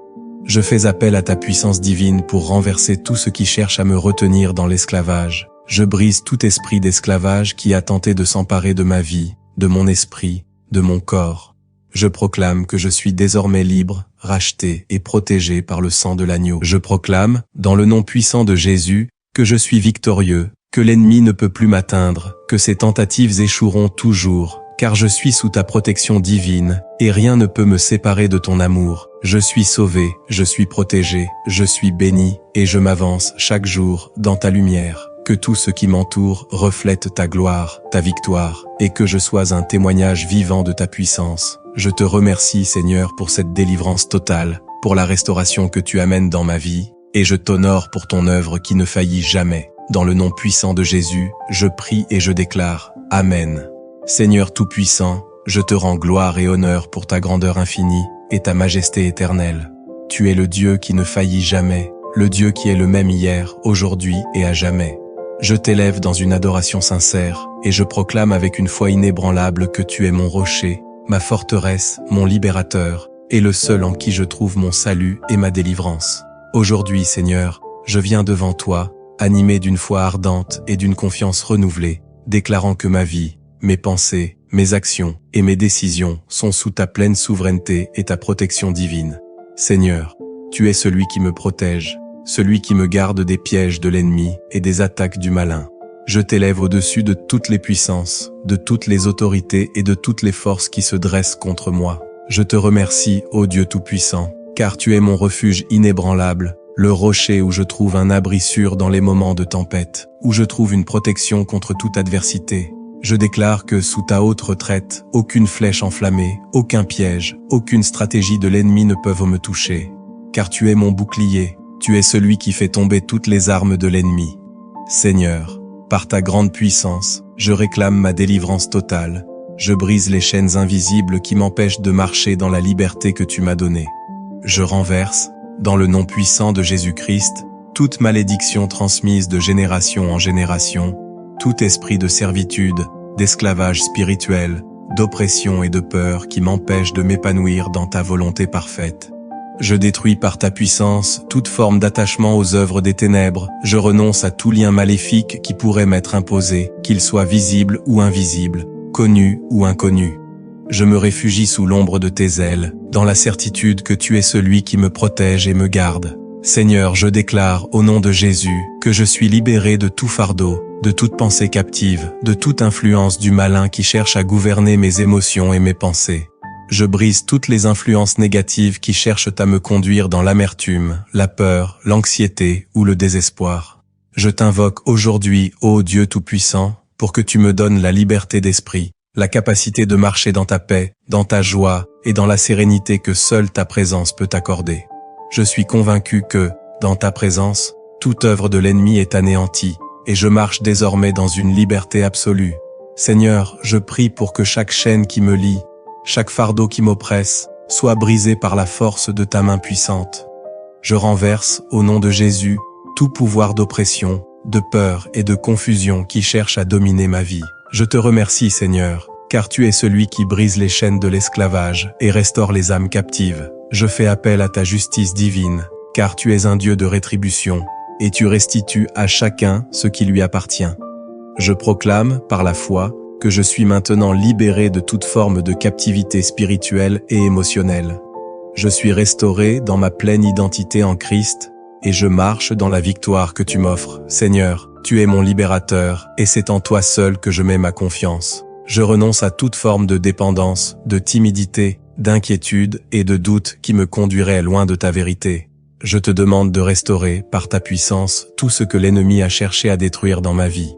Je fais appel à ta puissance divine pour renverser tout ce qui cherche à me retenir dans l'esclavage. Je brise tout esprit d'esclavage qui a tenté de s'emparer de ma vie, de mon esprit, de mon corps. Je proclame que je suis désormais libre, racheté et protégé par le sang de l'agneau. Je proclame, dans le nom puissant de Jésus, que je suis victorieux, que l'ennemi ne peut plus m'atteindre, que ses tentatives échoueront toujours, car je suis sous ta protection divine, et rien ne peut me séparer de ton amour. Je suis sauvé, je suis protégé, je suis béni, et je m'avance chaque jour dans ta lumière. Que tout ce qui m'entoure reflète ta gloire, ta victoire, et que je sois un témoignage vivant de ta puissance. Je te remercie, Seigneur, pour cette délivrance totale, pour la restauration que tu amènes dans ma vie, et je t'honore pour ton œuvre qui ne faillit jamais. Dans le nom puissant de Jésus, je prie et je déclare « Amen ». Seigneur Tout-Puissant, je te rends gloire et honneur pour ta grandeur infinie et ta majesté éternelle. Tu es le Dieu qui ne faillit jamais, le Dieu qui est le même hier, aujourd'hui et à jamais. Je t'élève dans une adoration sincère, et je proclame avec une foi inébranlable que tu es mon rocher, ma forteresse, mon libérateur, et le seul en qui je trouve mon salut et ma délivrance. Aujourd'hui, Seigneur, je viens devant toi, animé d'une foi ardente et d'une confiance renouvelée, déclarant que ma vie, mes pensées, mes actions et mes décisions sont sous ta pleine souveraineté et ta protection divine. Seigneur, tu es celui qui me protège, celui qui me garde des pièges de l'ennemi et des attaques du malin. Je t'élève au-dessus de toutes les puissances, de toutes les autorités et de toutes les forces qui se dressent contre moi. Je te remercie, ô Dieu Tout-Puissant, car tu es mon refuge inébranlable, le rocher où je trouve un abri sûr dans les moments de tempête, où je trouve une protection contre toute adversité. Je déclare que sous ta haute retraite, aucune flèche enflammée, aucun piège, aucune stratégie de l'ennemi ne peuvent me toucher. Car tu es mon bouclier, tu es celui qui fait tomber toutes les armes de l'ennemi. Seigneur, par ta grande puissance, je réclame ma délivrance totale. Je brise les chaînes invisibles qui m'empêchent de marcher dans la liberté que tu m'as donnée. Je renverse, dans le nom puissant de Jésus-Christ, toute malédiction transmise de génération en génération, tout esprit de servitude, d'esclavage spirituel, d'oppression et de peur qui m'empêche de m'épanouir dans ta volonté parfaite. Je détruis par ta puissance toute forme d'attachement aux œuvres des ténèbres, je renonce à tout lien maléfique qui pourrait m'être imposé, qu'il soit visible ou invisible, connu ou inconnu. Je me réfugie sous l'ombre de tes ailes, dans la certitude que tu es celui qui me protège et me garde. Seigneur, je déclare, au nom de Jésus, que je suis libéré de tout fardeau, de toute pensée captive, de toute influence du malin qui cherche à gouverner mes émotions et mes pensées. Je brise toutes les influences négatives qui cherchent à me conduire dans l'amertume, la peur, l'anxiété ou le désespoir. Je t'invoque aujourd'hui, ô Dieu Tout-Puissant, pour que tu me donnes la liberté d'esprit, la capacité de marcher dans ta paix, dans ta joie et dans la sérénité que seule ta présence peut accorder. Je suis convaincu que, dans ta présence, toute œuvre de l'ennemi est anéantie, et je marche désormais dans une liberté absolue. Seigneur, je prie pour que chaque chaîne qui me lie, chaque fardeau qui m'oppresse, soit brisé par la force de ta main puissante. Je renverse, au nom de Jésus, tout pouvoir d'oppression, de peur et de confusion qui cherche à dominer ma vie. Je te remercie, Seigneur, car tu es celui qui brise les chaînes de l'esclavage et restaure les âmes captives. Je fais appel à ta justice divine, car tu es un Dieu de rétribution, et tu restitues à chacun ce qui lui appartient. Je proclame, par la foi, que je suis maintenant libéré de toute forme de captivité spirituelle et émotionnelle. Je suis restauré dans ma pleine identité en Christ, et je marche dans la victoire que tu m'offres. Seigneur, tu es mon libérateur, et c'est en toi seul que je mets ma confiance. Je renonce à toute forme de dépendance, de timidité, d'inquiétude et de doute qui me conduirait loin de ta vérité. Je te demande de restaurer, par ta puissance, tout ce que l'ennemi a cherché à détruire dans ma vie.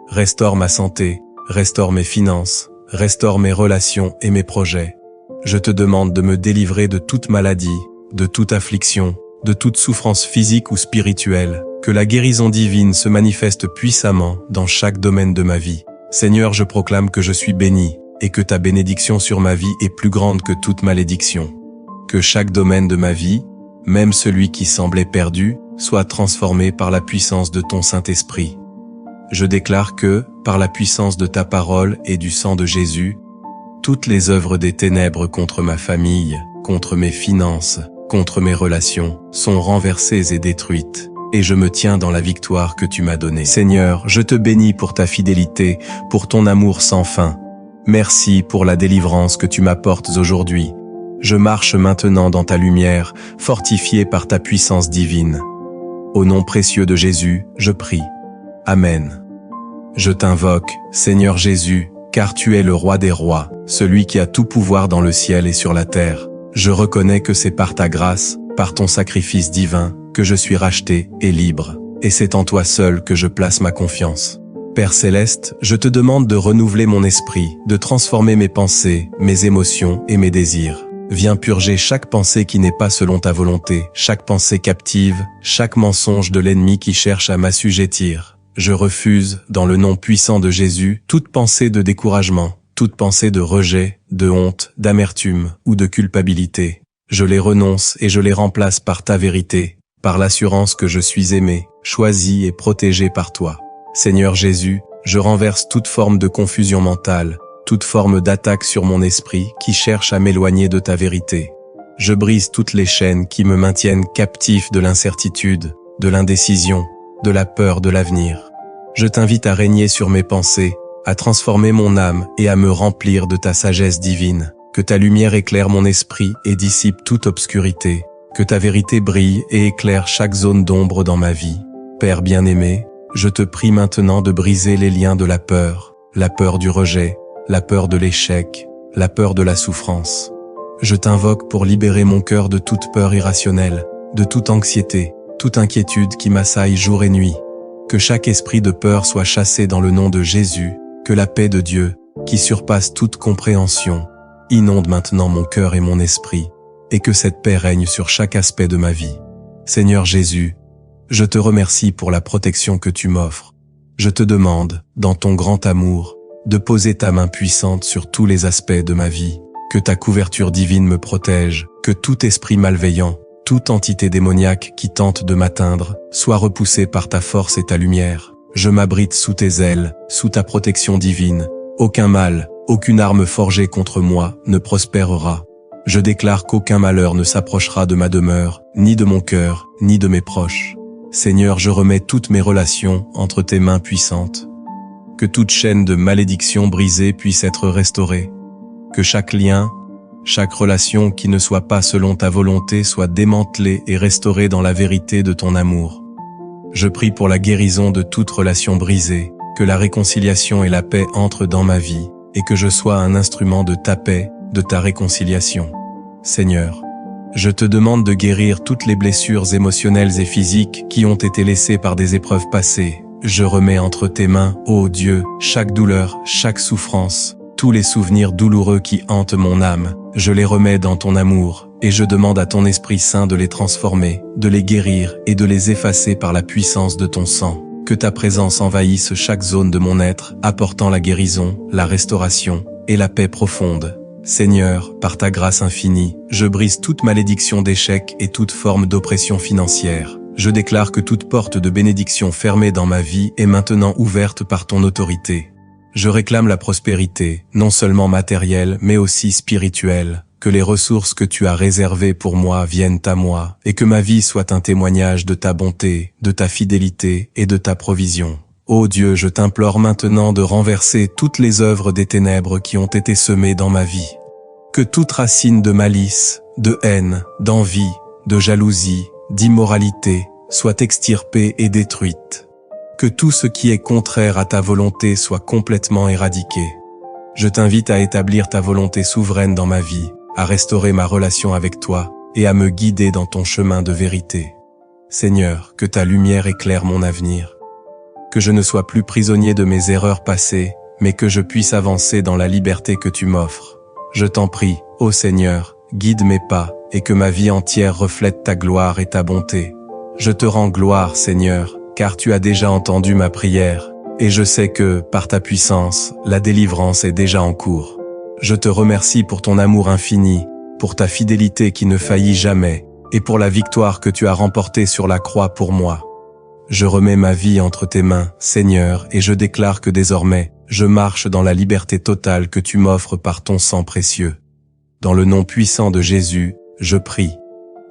Restaure ma santé, restaure mes finances, restaure mes relations et mes projets. Je te demande de me délivrer de toute maladie, de toute affliction, de toute souffrance physique ou spirituelle, que la guérison divine se manifeste puissamment dans chaque domaine de ma vie. Seigneur, je proclame que je suis béni, et que ta bénédiction sur ma vie est plus grande que toute malédiction. Que chaque domaine de ma vie, même celui qui semblait perdu, soit transformé par la puissance de ton Saint-Esprit. Je déclare que, par la puissance de ta parole et du sang de Jésus, Toutes les œuvres des ténèbres contre ma famille, contre mes finances, contre mes relations, sont renversées et détruites, et je me tiens dans la victoire que tu m'as donnée. Seigneur, je te bénis pour ta fidélité, pour ton amour sans fin. Merci pour la délivrance que tu m'apportes aujourd'hui. Je marche maintenant dans ta lumière, fortifié par ta puissance divine. Au nom précieux de Jésus, je prie. Amen. Je t'invoque, Seigneur Jésus, car tu es le roi des rois, celui qui a tout pouvoir dans le ciel et sur la terre. Je reconnais que c'est par ta grâce, par ton sacrifice divin, que je suis racheté et libre, et c'est en toi seul que je place ma confiance. Père céleste, je te demande de renouveler mon esprit, de transformer mes pensées, mes émotions et mes désirs. Viens purger chaque pensée qui n'est pas selon ta volonté, chaque pensée captive, chaque mensonge de l'ennemi qui cherche à m'assujettir. Je refuse, dans le nom puissant de Jésus, toute pensée de découragement, toute pensée de rejet, de honte, d'amertume ou de culpabilité. Je les renonce et je les remplace par ta vérité, par l'assurance que je suis aimé, choisi et protégé par toi. Seigneur Jésus, je renverse toute forme de confusion mentale, toute forme d'attaque sur mon esprit qui cherche à m'éloigner de ta vérité. Je brise toutes les chaînes qui me maintiennent captif de l'incertitude, de l'indécision, de la peur de l'avenir. Je t'invite à régner sur mes pensées, à transformer mon âme et à me remplir de ta sagesse divine. Que ta lumière éclaire mon esprit et dissipe toute obscurité. Que ta vérité brille et éclaire chaque zone d'ombre dans ma vie. Père bien-aimé, je te prie maintenant de briser les liens de la peur du rejet, la peur de l'échec, la peur de la souffrance. Je t'invoque pour libérer mon cœur de toute peur irrationnelle, de toute anxiété, toute inquiétude qui m'assaille jour et nuit. Que chaque esprit de peur soit chassé dans le nom de Jésus, que la paix de Dieu, qui surpasse toute compréhension, inonde maintenant mon cœur et mon esprit, et que cette paix règne sur chaque aspect de ma vie. Seigneur Jésus, je te remercie pour la protection que tu m'offres. Je te demande, dans ton grand amour, de poser ta main puissante sur tous les aspects de ma vie, que ta couverture divine me protège, que tout esprit malveillant, toute entité démoniaque qui tente de m'atteindre, soit repoussée par ta force et ta lumière. Je m'abrite sous tes ailes, sous ta protection divine. Aucun mal, aucune arme forgée contre moi ne prospérera. Je déclare qu'aucun malheur ne s'approchera de ma demeure, ni de mon cœur, ni de mes proches. Seigneur, je remets toutes mes relations entre tes mains puissantes. Que toute chaîne de malédiction brisée puisse être restaurée. Que chaque lien, chaque relation qui ne soit pas selon ta volonté soit démantelée et restaurée dans la vérité de ton amour. Je prie pour la guérison de toute relation brisée, que la réconciliation et la paix entrent dans ma vie, et que je sois un instrument de ta paix, de ta réconciliation. Seigneur, je te demande de guérir toutes les blessures émotionnelles et physiques qui ont été laissées par des épreuves passées. Je remets entre tes mains, ô Dieu, chaque douleur, chaque souffrance, tous les souvenirs douloureux qui hantent mon âme. Je les remets dans ton amour, et je demande à ton Esprit Saint de les transformer, de les guérir et de les effacer par la puissance de ton sang. Que ta présence envahisse chaque zone de mon être, apportant la guérison, la restauration et la paix profonde. Seigneur, par ta grâce infinie, je brise toute malédiction d'échec et toute forme d'oppression financière. Je déclare que toute porte de bénédiction fermée dans ma vie est maintenant ouverte par ton autorité. Je réclame la prospérité, non seulement matérielle, mais aussi spirituelle. Que les ressources que tu as réservées pour moi viennent à moi, et que ma vie soit un témoignage de ta bonté, de ta fidélité et de ta provision. Ô Dieu, je t'implore maintenant de renverser toutes les œuvres des ténèbres qui ont été semées dans ma vie. Que toute racine de malice, de haine, d'envie, de jalousie, d'immoralité, soit extirpée et détruite. Que tout ce qui est contraire à ta volonté soit complètement éradiqué. Je t'invite à établir ta volonté souveraine dans ma vie, à restaurer ma relation avec toi et à me guider dans ton chemin de vérité. Seigneur, que ta lumière éclaire mon avenir. Que je ne sois plus prisonnier de mes erreurs passées, mais que je puisse avancer dans la liberté que tu m'offres. Je t'en prie, ô Seigneur, guide mes pas, et que ma vie entière reflète ta gloire et ta bonté. Je te rends gloire, Seigneur, car tu as déjà entendu ma prière, et je sais que, par ta puissance, la délivrance est déjà en cours. Je te remercie pour ton amour infini, pour ta fidélité qui ne faillit jamais, et pour la victoire que tu as remportée sur la croix pour moi. Je remets ma vie entre tes mains, Seigneur, et je déclare que désormais, je marche dans la liberté totale que tu m'offres par ton sang précieux. Dans le nom puissant de Jésus, je prie.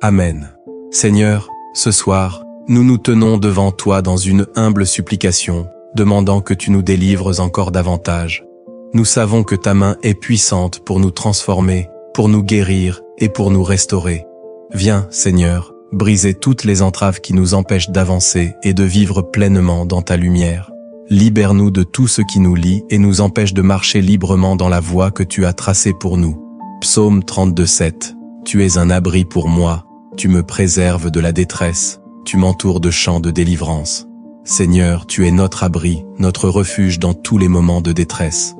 Amen. Seigneur, ce soir, nous nous tenons devant toi dans une humble supplication, demandant que tu nous délivres encore davantage. Nous savons que ta main est puissante pour nous transformer, pour nous guérir et pour nous restaurer. Viens, Seigneur, briser toutes les entraves qui nous empêchent d'avancer et de vivre pleinement dans ta lumière. Libère-nous de tout ce qui nous lie et nous empêche de marcher librement dans la voie que tu as tracée pour nous. Psaume 32:7. Tu es un abri pour moi, tu me préserves de la détresse, tu m'entoures de chants de délivrance. Seigneur, tu es notre abri, notre refuge dans tous les moments de détresse.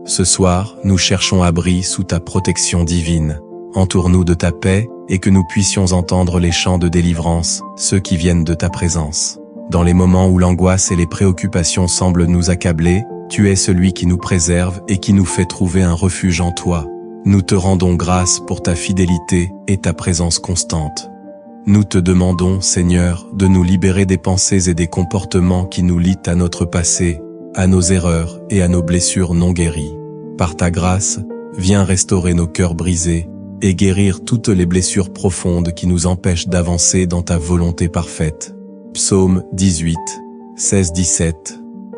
Ce soir, nous cherchons abri sous ta protection divine. Entoure-nous de ta paix et que nous puissions entendre les chants de délivrance, ceux qui viennent de ta présence. Dans les moments où l'angoisse et les préoccupations semblent nous accabler, tu es celui qui nous préserve et qui nous fait trouver un refuge en toi. Nous te rendons grâce pour ta fidélité et ta présence constante. Nous te demandons, Seigneur, de nous libérer des pensées et des comportements qui nous lient à notre passé, à nos erreurs et à nos blessures non guéries. Par ta grâce, viens restaurer nos cœurs brisés et guérir toutes les blessures profondes qui nous empêchent d'avancer dans ta volonté parfaite. Psaume 18, 16-17.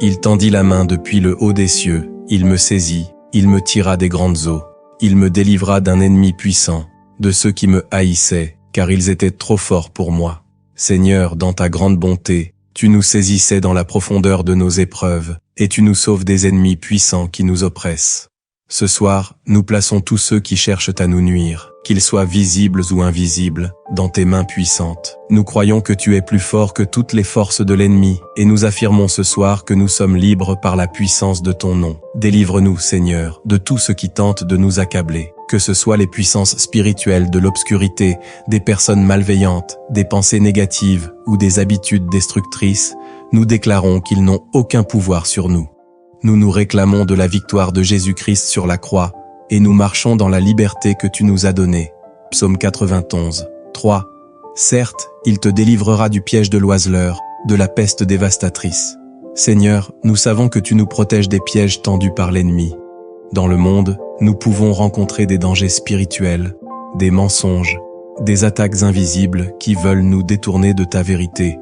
Il tendit la main depuis le haut des cieux, il me saisit, il me tira des grandes eaux. Il me délivra d'un ennemi puissant, de ceux qui me haïssaient, car ils étaient trop forts pour moi. Seigneur, dans ta grande bonté, tu nous saisissais dans la profondeur de nos épreuves, et tu nous sauves des ennemis puissants qui nous oppressent. Ce soir, nous plaçons tous ceux qui cherchent à nous nuire, qu'ils soient visibles ou invisibles, dans tes mains puissantes. Nous croyons que tu es plus fort que toutes les forces de l'ennemi, et nous affirmons ce soir que nous sommes libres par la puissance de ton nom. Délivre-nous, Seigneur, de tout ce qui tente de nous accabler, que ce soit les puissances spirituelles de l'obscurité, des personnes malveillantes, des pensées négatives ou des habitudes destructrices. Nous déclarons qu'ils n'ont aucun pouvoir sur nous. Nous nous réclamons de la victoire de Jésus-Christ sur la croix, et nous marchons dans la liberté que tu nous as donnée. Psaume 91, 3. Certes, il te délivrera du piège de l'oiseleur, de la peste dévastatrice. Seigneur, nous savons que tu nous protèges des pièges tendus par l'ennemi. Dans le monde, nous pouvons rencontrer des dangers spirituels, des mensonges, des attaques invisibles qui veulent nous détourner de ta vérité.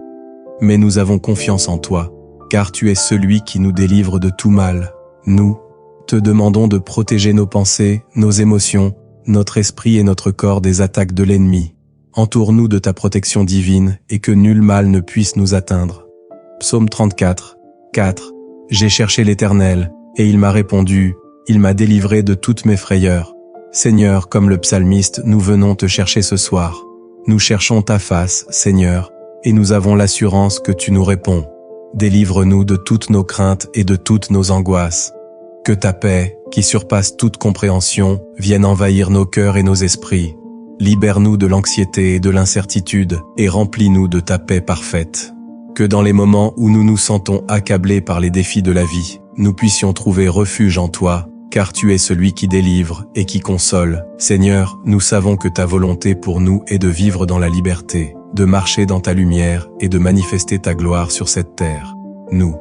Mais nous avons confiance en toi, car tu es celui qui nous délivre de tout mal. Nous te demandons de protéger nos pensées, nos émotions, notre esprit et notre corps des attaques de l'ennemi. Entoure-nous de ta protection divine et que nul mal ne puisse nous atteindre. Psaume 34, 4. J'ai cherché l'Éternel, et il m'a répondu, il m'a délivré de toutes mes frayeurs. Seigneur, comme le psalmiste, nous venons te chercher ce soir. Nous cherchons ta face, Seigneur, et nous avons l'assurance que tu nous réponds. Délivre-nous de toutes nos craintes et de toutes nos angoisses. Que ta paix, qui surpasse toute compréhension, vienne envahir nos cœurs et nos esprits. Libère-nous de l'anxiété et de l'incertitude, et remplis-nous de ta paix parfaite. Que dans les moments où nous nous sentons accablés par les défis de la vie, nous puissions trouver refuge en toi, car tu es celui qui délivre et qui console. Seigneur, nous savons que ta volonté pour nous est de vivre dans la liberté, de marcher dans ta lumière et de manifester ta gloire sur cette terre. Nous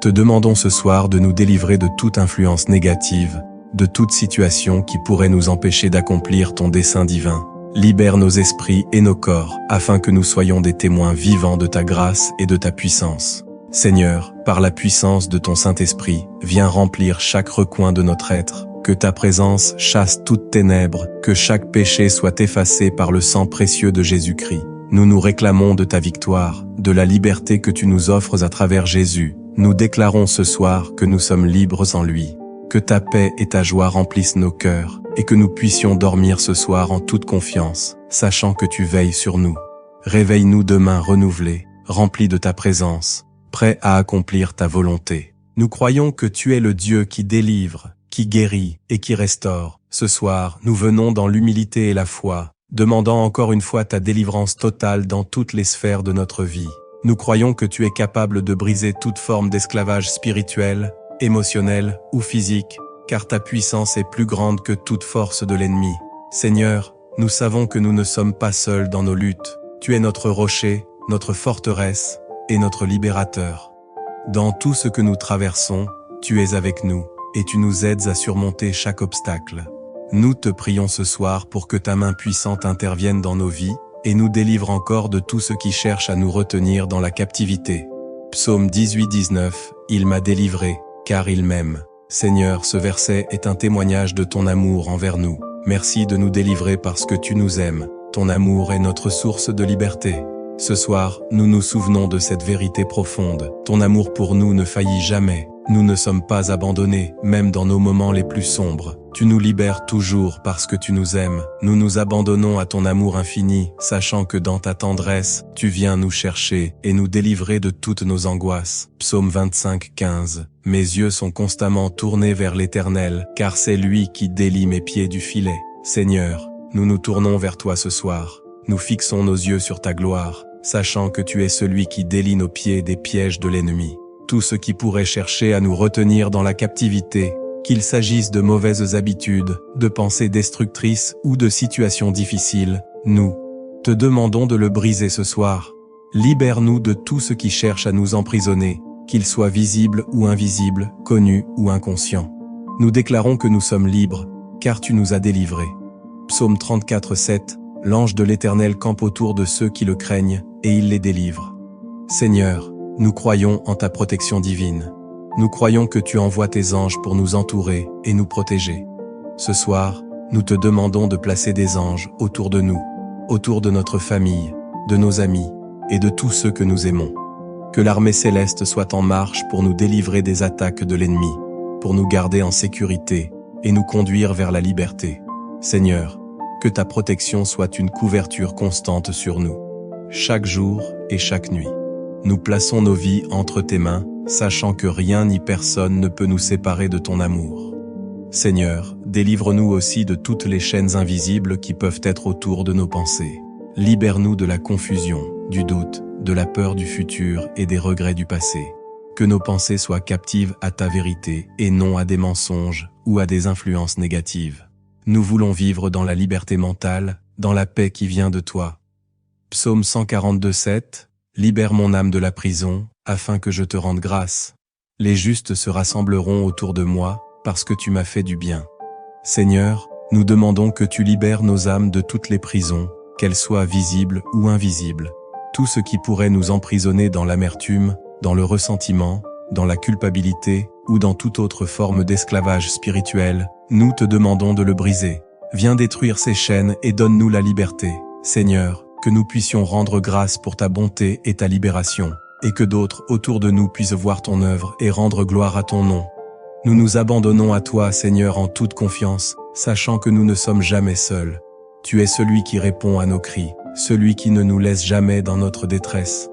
te demandons ce soir de nous délivrer de toute influence négative, de toute situation qui pourrait nous empêcher d'accomplir ton dessein divin. Libère nos esprits et nos corps, afin que nous soyons des témoins vivants de ta grâce et de ta puissance. Seigneur, par la puissance de ton Saint-Esprit, viens remplir chaque recoin de notre être, que ta présence chasse toutes ténèbres, que chaque péché soit effacé par le sang précieux de Jésus-Christ. Nous nous réclamons de ta victoire, de la liberté que tu nous offres à travers Jésus. Nous déclarons ce soir que nous sommes libres en lui. Que ta paix et ta joie remplissent nos cœurs, et que nous puissions dormir ce soir en toute confiance, sachant que tu veilles sur nous. Réveille-nous demain renouvelés, remplis de ta présence, prêts à accomplir ta volonté. Nous croyons que tu es le Dieu qui délivre, qui guérit et qui restaure. Ce soir, nous venons dans l'humilité et la foi, demandant encore une fois ta délivrance totale dans toutes les sphères de notre vie. Nous croyons que tu es capable de briser toute forme d'esclavage spirituel, émotionnel ou physique, car ta puissance est plus grande que toute force de l'ennemi. Seigneur, nous savons que nous ne sommes pas seuls dans nos luttes. Tu es notre rocher, notre forteresse et notre libérateur. Dans tout ce que nous traversons, tu es avec nous, et tu nous aides à surmonter chaque obstacle. Nous te prions ce soir pour que ta main puissante intervienne dans nos vies, et nous délivre encore de tout ce qui cherche à nous retenir dans la captivité. Psaume 18-19, il m'a délivré, car il m'aime. Seigneur, ce verset est un témoignage de ton amour envers nous. Merci de nous délivrer parce que tu nous aimes. Ton amour est notre source de liberté. Ce soir, nous nous souvenons de cette vérité profonde. Ton amour pour nous ne faillit jamais. Nous ne sommes pas abandonnés, même dans nos moments les plus sombres. Tu nous libères toujours parce que tu nous aimes. Nous nous abandonnons à ton amour infini, sachant que dans ta tendresse, tu viens nous chercher et nous délivrer de toutes nos angoisses. Psaume 25-15. Mes yeux sont constamment tournés vers l'Éternel, car c'est lui qui délie mes pieds du filet. Seigneur, nous nous tournons vers toi ce soir. Nous fixons nos yeux sur ta gloire, sachant que tu es celui qui délie nos pieds des pièges de l'ennemi. Tout ce qui pourrait chercher à nous retenir dans la captivité, qu'il s'agisse de mauvaises habitudes, de pensées destructrices ou de situations difficiles, nous te demandons de le briser ce soir. Libère-nous de tout ce qui cherche à nous emprisonner, qu'il soit visible ou invisible, connu ou inconscient. Nous déclarons que nous sommes libres, car tu nous as délivrés. Psaume 34-7. L'ange de l'Éternel campe autour de ceux qui le craignent, et il les délivre. Seigneur, nous croyons en ta protection divine. Nous croyons que tu envoies tes anges pour nous entourer et nous protéger. Ce soir, nous te demandons de placer des anges autour de nous, autour de notre famille, de nos amis et de tous ceux que nous aimons. Que l'armée céleste soit en marche pour nous délivrer des attaques de l'ennemi, pour nous garder en sécurité et nous conduire vers la liberté. Seigneur, que ta protection soit une couverture constante sur nous, chaque jour et chaque nuit. Nous plaçons nos vies entre tes mains, sachant que rien ni personne ne peut nous séparer de ton amour. Seigneur, délivre-nous aussi de toutes les chaînes invisibles qui peuvent être autour de nos pensées. Libère-nous de la confusion, du doute, de la peur du futur et des regrets du passé. Que nos pensées soient captives à ta vérité et non à des mensonges ou à des influences négatives. Nous voulons vivre dans la liberté mentale, dans la paix qui vient de toi. Psaume 142-7. Libère mon âme de la prison, afin que je te rende grâce. Les justes se rassembleront autour de moi, parce que tu m'as fait du bien. Seigneur, nous demandons que tu libères nos âmes de toutes les prisons, qu'elles soient visibles ou invisibles. Tout ce qui pourrait nous emprisonner dans l'amertume, dans le ressentiment, dans la culpabilité ou dans toute autre forme d'esclavage spirituel, nous te demandons de le briser. Viens détruire ces chaînes et donne-nous la liberté. Seigneur, que nous puissions rendre grâce pour ta bonté et ta libération, et que d'autres autour de nous puissent voir ton œuvre et rendre gloire à ton nom. Nous nous abandonnons à toi, Seigneur, en toute confiance, sachant que nous ne sommes jamais seuls. Tu es celui qui répond à nos cris, celui qui ne nous laisse jamais dans notre détresse.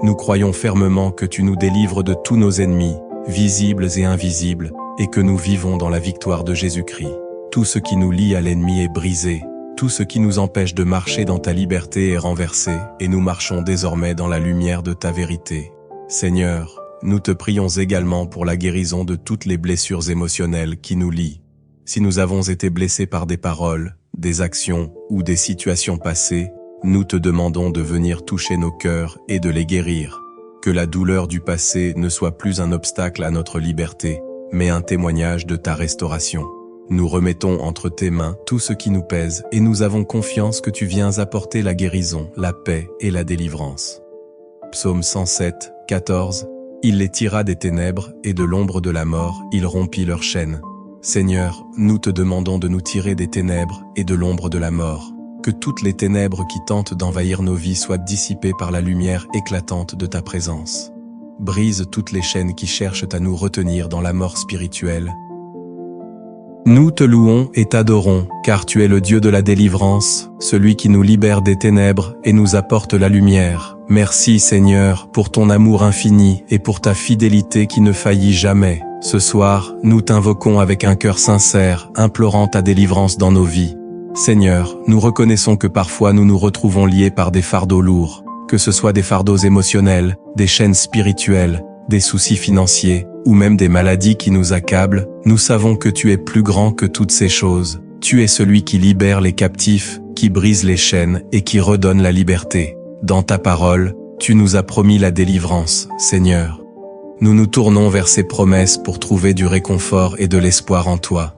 Nous croyons fermement que tu nous délivres de tous nos ennemis, visibles et invisibles, et que nous vivons dans la victoire de Jésus-Christ. Tout ce qui nous lie à l'ennemi est brisé. Tout ce qui nous empêche de marcher dans ta liberté est renversé, et nous marchons désormais dans la lumière de ta vérité. Seigneur, nous te prions également pour la guérison de toutes les blessures émotionnelles qui nous lient. Si nous avons été blessés par des paroles, des actions ou des situations passées, nous te demandons de venir toucher nos cœurs et de les guérir. Que la douleur du passé ne soit plus un obstacle à notre liberté, mais un témoignage de ta restauration. Nous remettons entre tes mains tout ce qui nous pèse et nous avons confiance que tu viens apporter la guérison, la paix et la délivrance. Psaume 107, 14. Il les tira des ténèbres et de l'ombre de la mort, il rompit leurs chaînes. Seigneur, nous te demandons de nous tirer des ténèbres et de l'ombre de la mort. Que toutes les ténèbres qui tentent d'envahir nos vies soient dissipées par la lumière éclatante de ta présence. Brise toutes les chaînes qui cherchent à nous retenir dans la mort spirituelle. Nous te louons et t'adorons, car tu es le Dieu de la délivrance, celui qui nous libère des ténèbres et nous apporte la lumière. Merci Seigneur pour ton amour infini et pour ta fidélité qui ne faillit jamais. Ce soir, nous t'invoquons avec un cœur sincère, implorant ta délivrance dans nos vies. Seigneur, nous reconnaissons que parfois nous nous retrouvons liés par des fardeaux lourds, que ce soit des fardeaux émotionnels, des chaînes spirituelles, des soucis financiers, ou même des maladies qui nous accablent. Nous savons que tu es plus grand que toutes ces choses. Tu es celui qui libère les captifs, qui brise les chaînes et qui redonne la liberté. Dans ta parole, tu nous as promis la délivrance, Seigneur. Nous nous tournons vers ces promesses pour trouver du réconfort et de l'espoir en toi.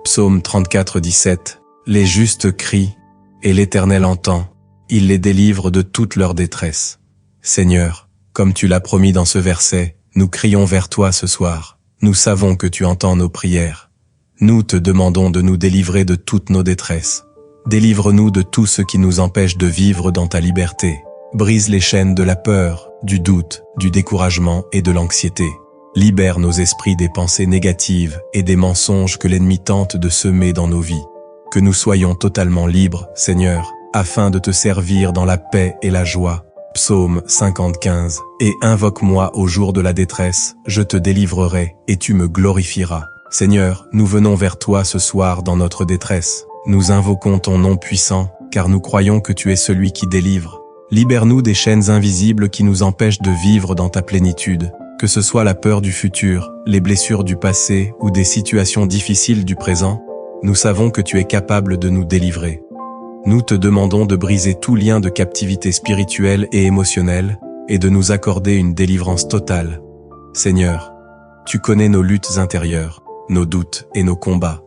Psaume 34, 17. Les justes crient, et l'Éternel entend. Il les délivre de toute leur détresse. Seigneur, comme tu l'as promis dans ce verset, nous crions vers toi ce soir. Nous savons que tu entends nos prières. Nous te demandons de nous délivrer de toutes nos détresses. Délivre-nous de tout ce qui nous empêche de vivre dans ta liberté. Brise les chaînes de la peur, du doute, du découragement et de l'anxiété. Libère nos esprits des pensées négatives et des mensonges que l'ennemi tente de semer dans nos vies. Que nous soyons totalement libres, Seigneur, afin de te servir dans la paix et la joie. Psaume 55. Et invoque-moi au jour de la détresse, je te délivrerai et tu me glorifieras. Seigneur, nous venons vers toi ce soir dans notre détresse. Nous invoquons ton nom puissant, car nous croyons que tu es celui qui délivre. Libère-nous des chaînes invisibles qui nous empêchent de vivre dans ta plénitude. Que ce soit la peur du futur, les blessures du passé ou des situations difficiles du présent, nous savons que tu es capable de nous délivrer. Nous te demandons de briser tout lien de captivité spirituelle et émotionnelle et de nous accorder une délivrance totale. Seigneur, tu connais nos luttes intérieures, nos doutes et nos combats.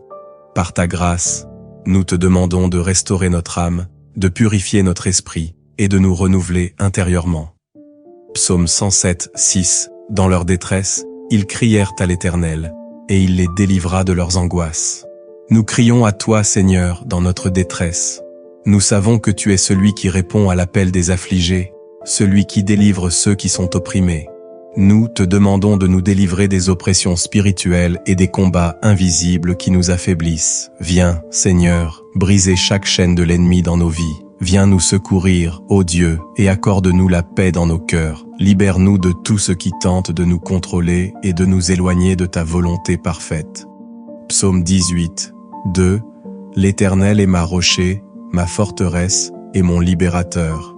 Par ta grâce, nous te demandons de restaurer notre âme, de purifier notre esprit et de nous renouveler intérieurement. Psaume 107, 6. Dans leur détresse, ils crièrent à l'Éternel, et il les délivra de leurs angoisses. Nous crions à toi, Seigneur, dans notre détresse. Nous savons que tu es celui qui répond à l'appel des affligés, celui qui délivre ceux qui sont opprimés. Nous te demandons de nous délivrer des oppressions spirituelles et des combats invisibles qui nous affaiblissent. Viens, Seigneur, briser chaque chaîne de l'ennemi dans nos vies. Viens nous secourir, ô Dieu, et accorde-nous la paix dans nos cœurs. Libère-nous de tout ce qui tente de nous contrôler et de nous éloigner de ta volonté parfaite. Psaume 18, 2. L'Éternel est ma rocher, ma forteresse et mon libérateur.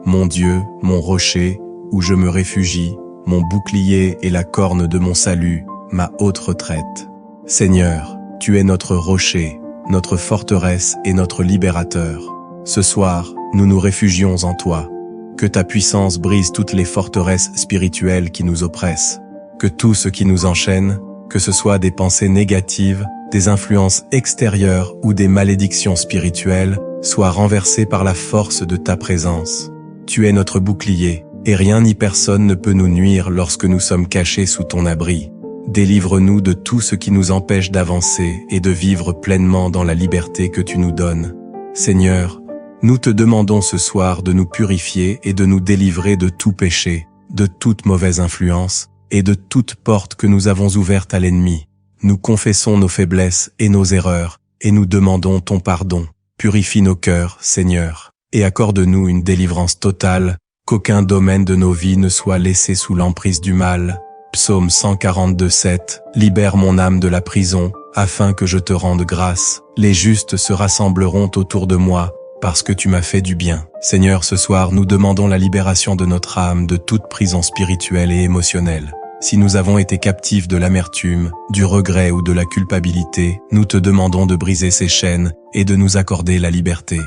Mon Dieu, mon rocher, où je me réfugie, mon bouclier et la corne de mon salut, ma haute retraite. Seigneur, tu es notre rocher, notre forteresse et notre libérateur. Ce soir, nous nous réfugions en toi. Que ta puissance brise toutes les forteresses spirituelles qui nous oppressent. Que tout ce qui nous enchaîne, que ce soit des pensées négatives, des influences extérieures ou des malédictions spirituelles, soit renversé par la force de ta présence. Tu es notre bouclier, et rien ni personne ne peut nous nuire lorsque nous sommes cachés sous ton abri. Délivre-nous de tout ce qui nous empêche d'avancer et de vivre pleinement dans la liberté que tu nous donnes. Seigneur, nous te demandons ce soir de nous purifier et de nous délivrer de tout péché, de toute mauvaise influence et de toute porte que nous avons ouverte à l'ennemi. Nous confessons nos faiblesses et nos erreurs et nous demandons ton pardon. Purifie nos cœurs, Seigneur, et accorde-nous une délivrance totale, qu'aucun domaine de nos vies ne soit laissé sous l'emprise du mal. Psaume 142, 7. Libère mon âme de la prison, afin que je te rende grâce. Les justes se rassembleront autour de moi, parce que tu m'as fait du bien. Seigneur, ce soir, nous demandons la libération de notre âme de toute prison spirituelle et émotionnelle. Si nous avons été captifs de l'amertume, du regret ou de la culpabilité, nous te demandons de briser ces chaînes et de nous accorder la liberté.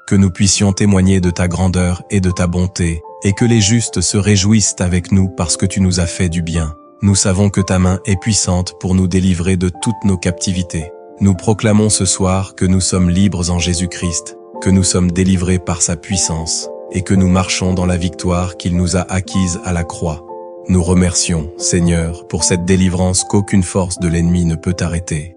Que nous puissions témoigner de ta grandeur et de ta bonté, et que les justes se réjouissent avec nous parce que tu nous as fait du bien. Nous savons que ta main est puissante pour nous délivrer de toutes nos captivités. Nous proclamons ce soir que nous sommes libres en Jésus-Christ, que nous sommes délivrés par sa puissance, et que nous marchons dans la victoire qu'il nous a acquise à la croix. Nous remercions, Seigneur, pour cette délivrance qu'aucune force de l'ennemi ne peut arrêter.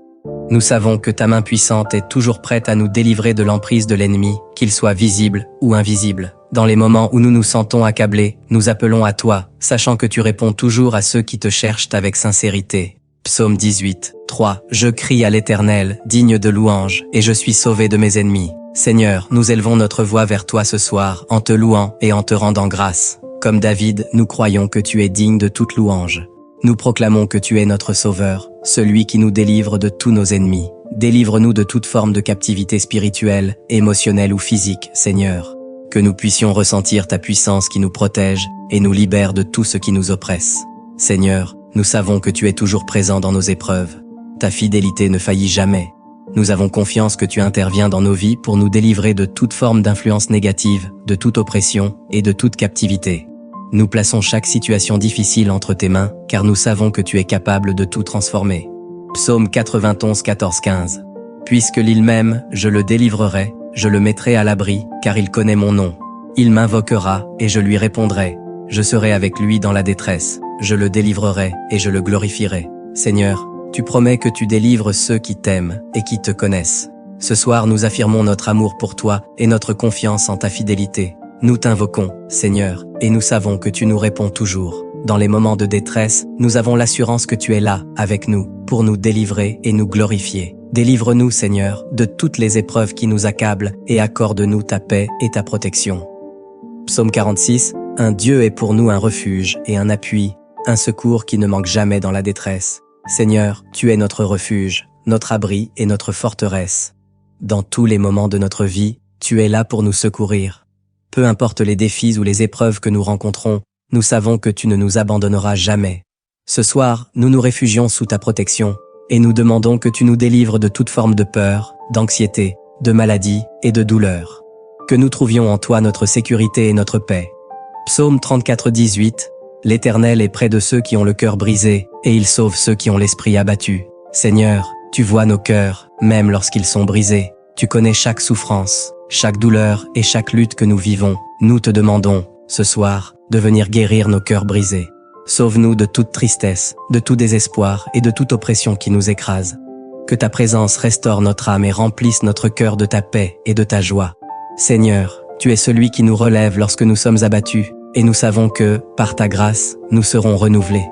Nous savons que ta main puissante est toujours prête à nous délivrer de l'emprise de l'ennemi, qu'il soit visible ou invisible. Dans les moments où nous nous sentons accablés, nous appelons à toi, sachant que tu réponds toujours à ceux qui te cherchent avec sincérité. Psaume 18, 3. Je crie à l'Éternel, digne de louange, et je suis sauvé de mes ennemis. Seigneur, nous élevons notre voix vers toi ce soir, en te louant et en te rendant grâce. Comme David, nous croyons que tu es digne de toute louange. Nous proclamons que tu es notre Sauveur, celui qui nous délivre de tous nos ennemis. Délivre-nous de toute forme de captivité spirituelle, émotionnelle ou physique, Seigneur. Que nous puissions ressentir ta puissance qui nous protège et nous libère de tout ce qui nous oppresse. Seigneur, nous savons que tu es toujours présent dans nos épreuves. Ta fidélité ne faillit jamais. Nous avons confiance que tu interviens dans nos vies pour nous délivrer de toute forme d'influence négative, de toute oppression et de toute captivité. Nous plaçons chaque situation difficile entre tes mains, car nous savons que tu es capable de tout transformer. Psaume 91, 14, 15. Puisque l'île m'aime, je le délivrerai, je le mettrai à l'abri, car il connaît mon nom. Il m'invoquera, et je lui répondrai. Je serai avec lui dans la détresse, je le délivrerai, et je le glorifierai. Seigneur, tu promets que tu délivres ceux qui t'aiment et qui te connaissent. Ce soir, nous affirmons notre amour pour toi et notre confiance en ta fidélité. Nous t'invoquons, Seigneur, et nous savons que tu nous réponds toujours. Dans les moments de détresse, nous avons l'assurance que tu es là, avec nous, pour nous délivrer et nous glorifier. Délivre-nous, Seigneur, de toutes les épreuves qui nous accablent et accorde-nous ta paix et ta protection. Psaume 46. Un Dieu est pour nous un refuge et un appui, un secours qui ne manque jamais dans la détresse. Seigneur, tu es notre refuge, notre abri et notre forteresse. Dans tous les moments de notre vie, tu es là pour nous secourir. Peu importe les défis ou les épreuves que nous rencontrons, nous savons que tu ne nous abandonneras jamais. Ce soir, nous nous réfugions sous ta protection et nous demandons que tu nous délivres de toute forme de peur, d'anxiété, de maladie et de douleur. Que nous trouvions en toi notre sécurité et notre paix. Psaume 34, 18. L'Éternel est près de ceux qui ont le cœur brisé, et il sauve ceux qui ont l'esprit abattu. Seigneur, tu vois nos cœurs, même lorsqu'ils sont brisés. Tu connais chaque souffrance, chaque douleur et chaque lutte que nous vivons. Nous te demandons, ce soir, de venir guérir nos cœurs brisés. Sauve-nous de toute tristesse, de tout désespoir et de toute oppression qui nous écrase. Que ta présence restaure notre âme et remplisse notre cœur de ta paix et de ta joie. Seigneur, tu es celui qui nous relève lorsque nous sommes abattus, et nous savons que, par ta grâce, nous serons renouvelés.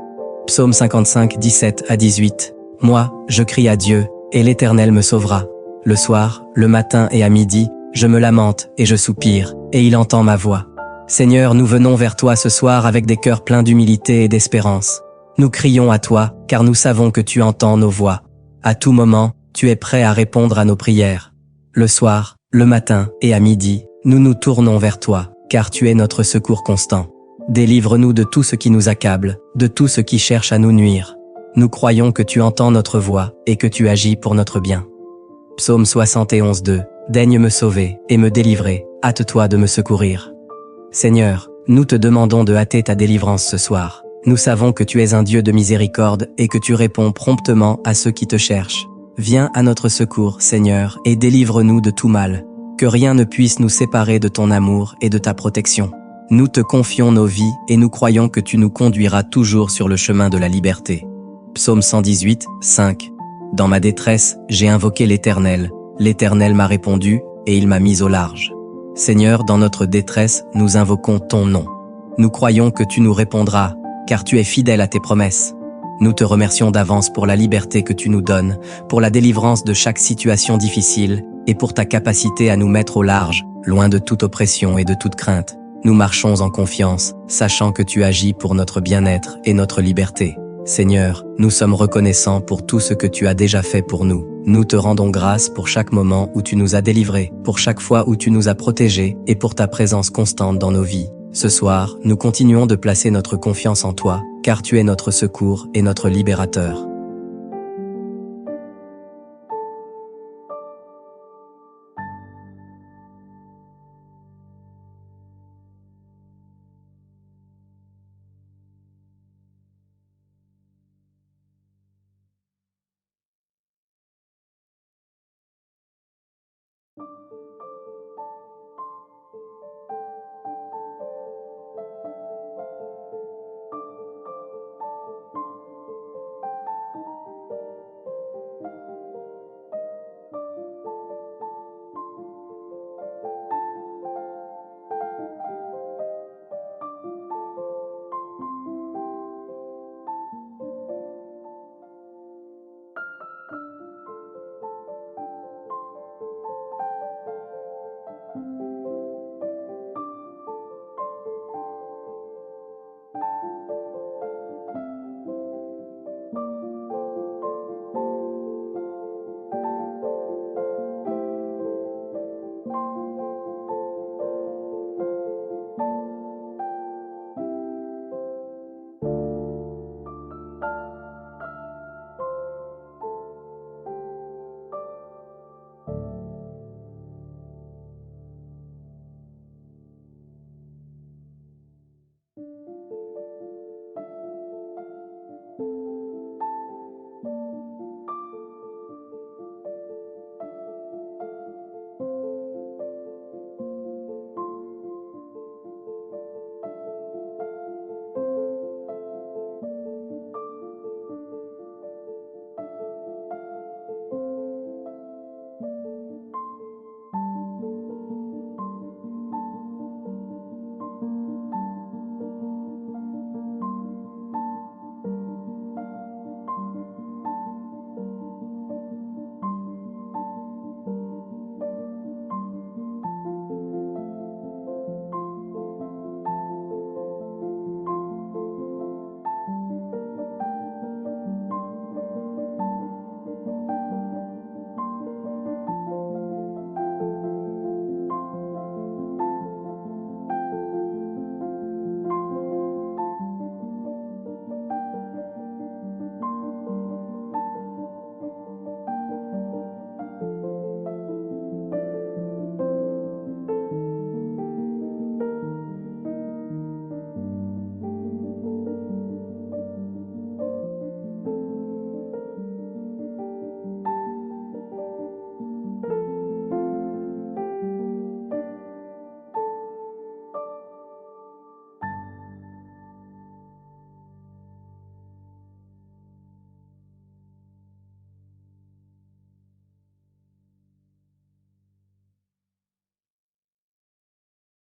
Psaume 55, 17 à 18. Moi, je crie à Dieu, et l'Éternel me sauvera. Le soir, le matin et à midi, je me lamente et je soupire, et il entend ma voix. Seigneur, nous venons vers toi ce soir avec des cœurs pleins d'humilité et d'espérance. Nous crions à toi, car nous savons que tu entends nos voix. À tout moment, tu es prêt à répondre à nos prières. Le soir, le matin et à midi, nous nous tournons vers toi, car tu es notre secours constant. Délivre-nous de tout ce qui nous accable, de tout ce qui cherche à nous nuire. Nous croyons que tu entends notre voix et que tu agis pour notre bien. Psaume 71, 2. Daigne me sauver et me délivrer, hâte-toi de me secourir. Seigneur, nous te demandons de hâter ta délivrance ce soir. Nous savons que tu es un Dieu de miséricorde et que tu réponds promptement à ceux qui te cherchent. Viens à notre secours, Seigneur, et délivre-nous de tout mal. Que rien ne puisse nous séparer de ton amour et de ta protection. Nous te confions nos vies et nous croyons que tu nous conduiras toujours sur le chemin de la liberté. Psaume 118, 5. Dans ma détresse, j'ai invoqué l'Éternel. L'Éternel m'a répondu et il m'a mis au large. Seigneur, dans notre détresse, nous invoquons ton nom. Nous croyons que tu nous répondras, car tu es fidèle à tes promesses. Nous te remercions d'avance pour la liberté que tu nous donnes, pour la délivrance de chaque situation difficile et pour ta capacité à nous mettre au large, loin de toute oppression et de toute crainte. Nous marchons en confiance, sachant que tu agis pour notre bien-être et notre liberté. Seigneur, nous sommes reconnaissants pour tout ce que tu as déjà fait pour nous. Nous te rendons grâce pour chaque moment où tu nous as délivrés, pour chaque fois où tu nous as protégés et pour ta présence constante dans nos vies. Ce soir, nous continuons de placer notre confiance en toi, car tu es notre secours et notre libérateur.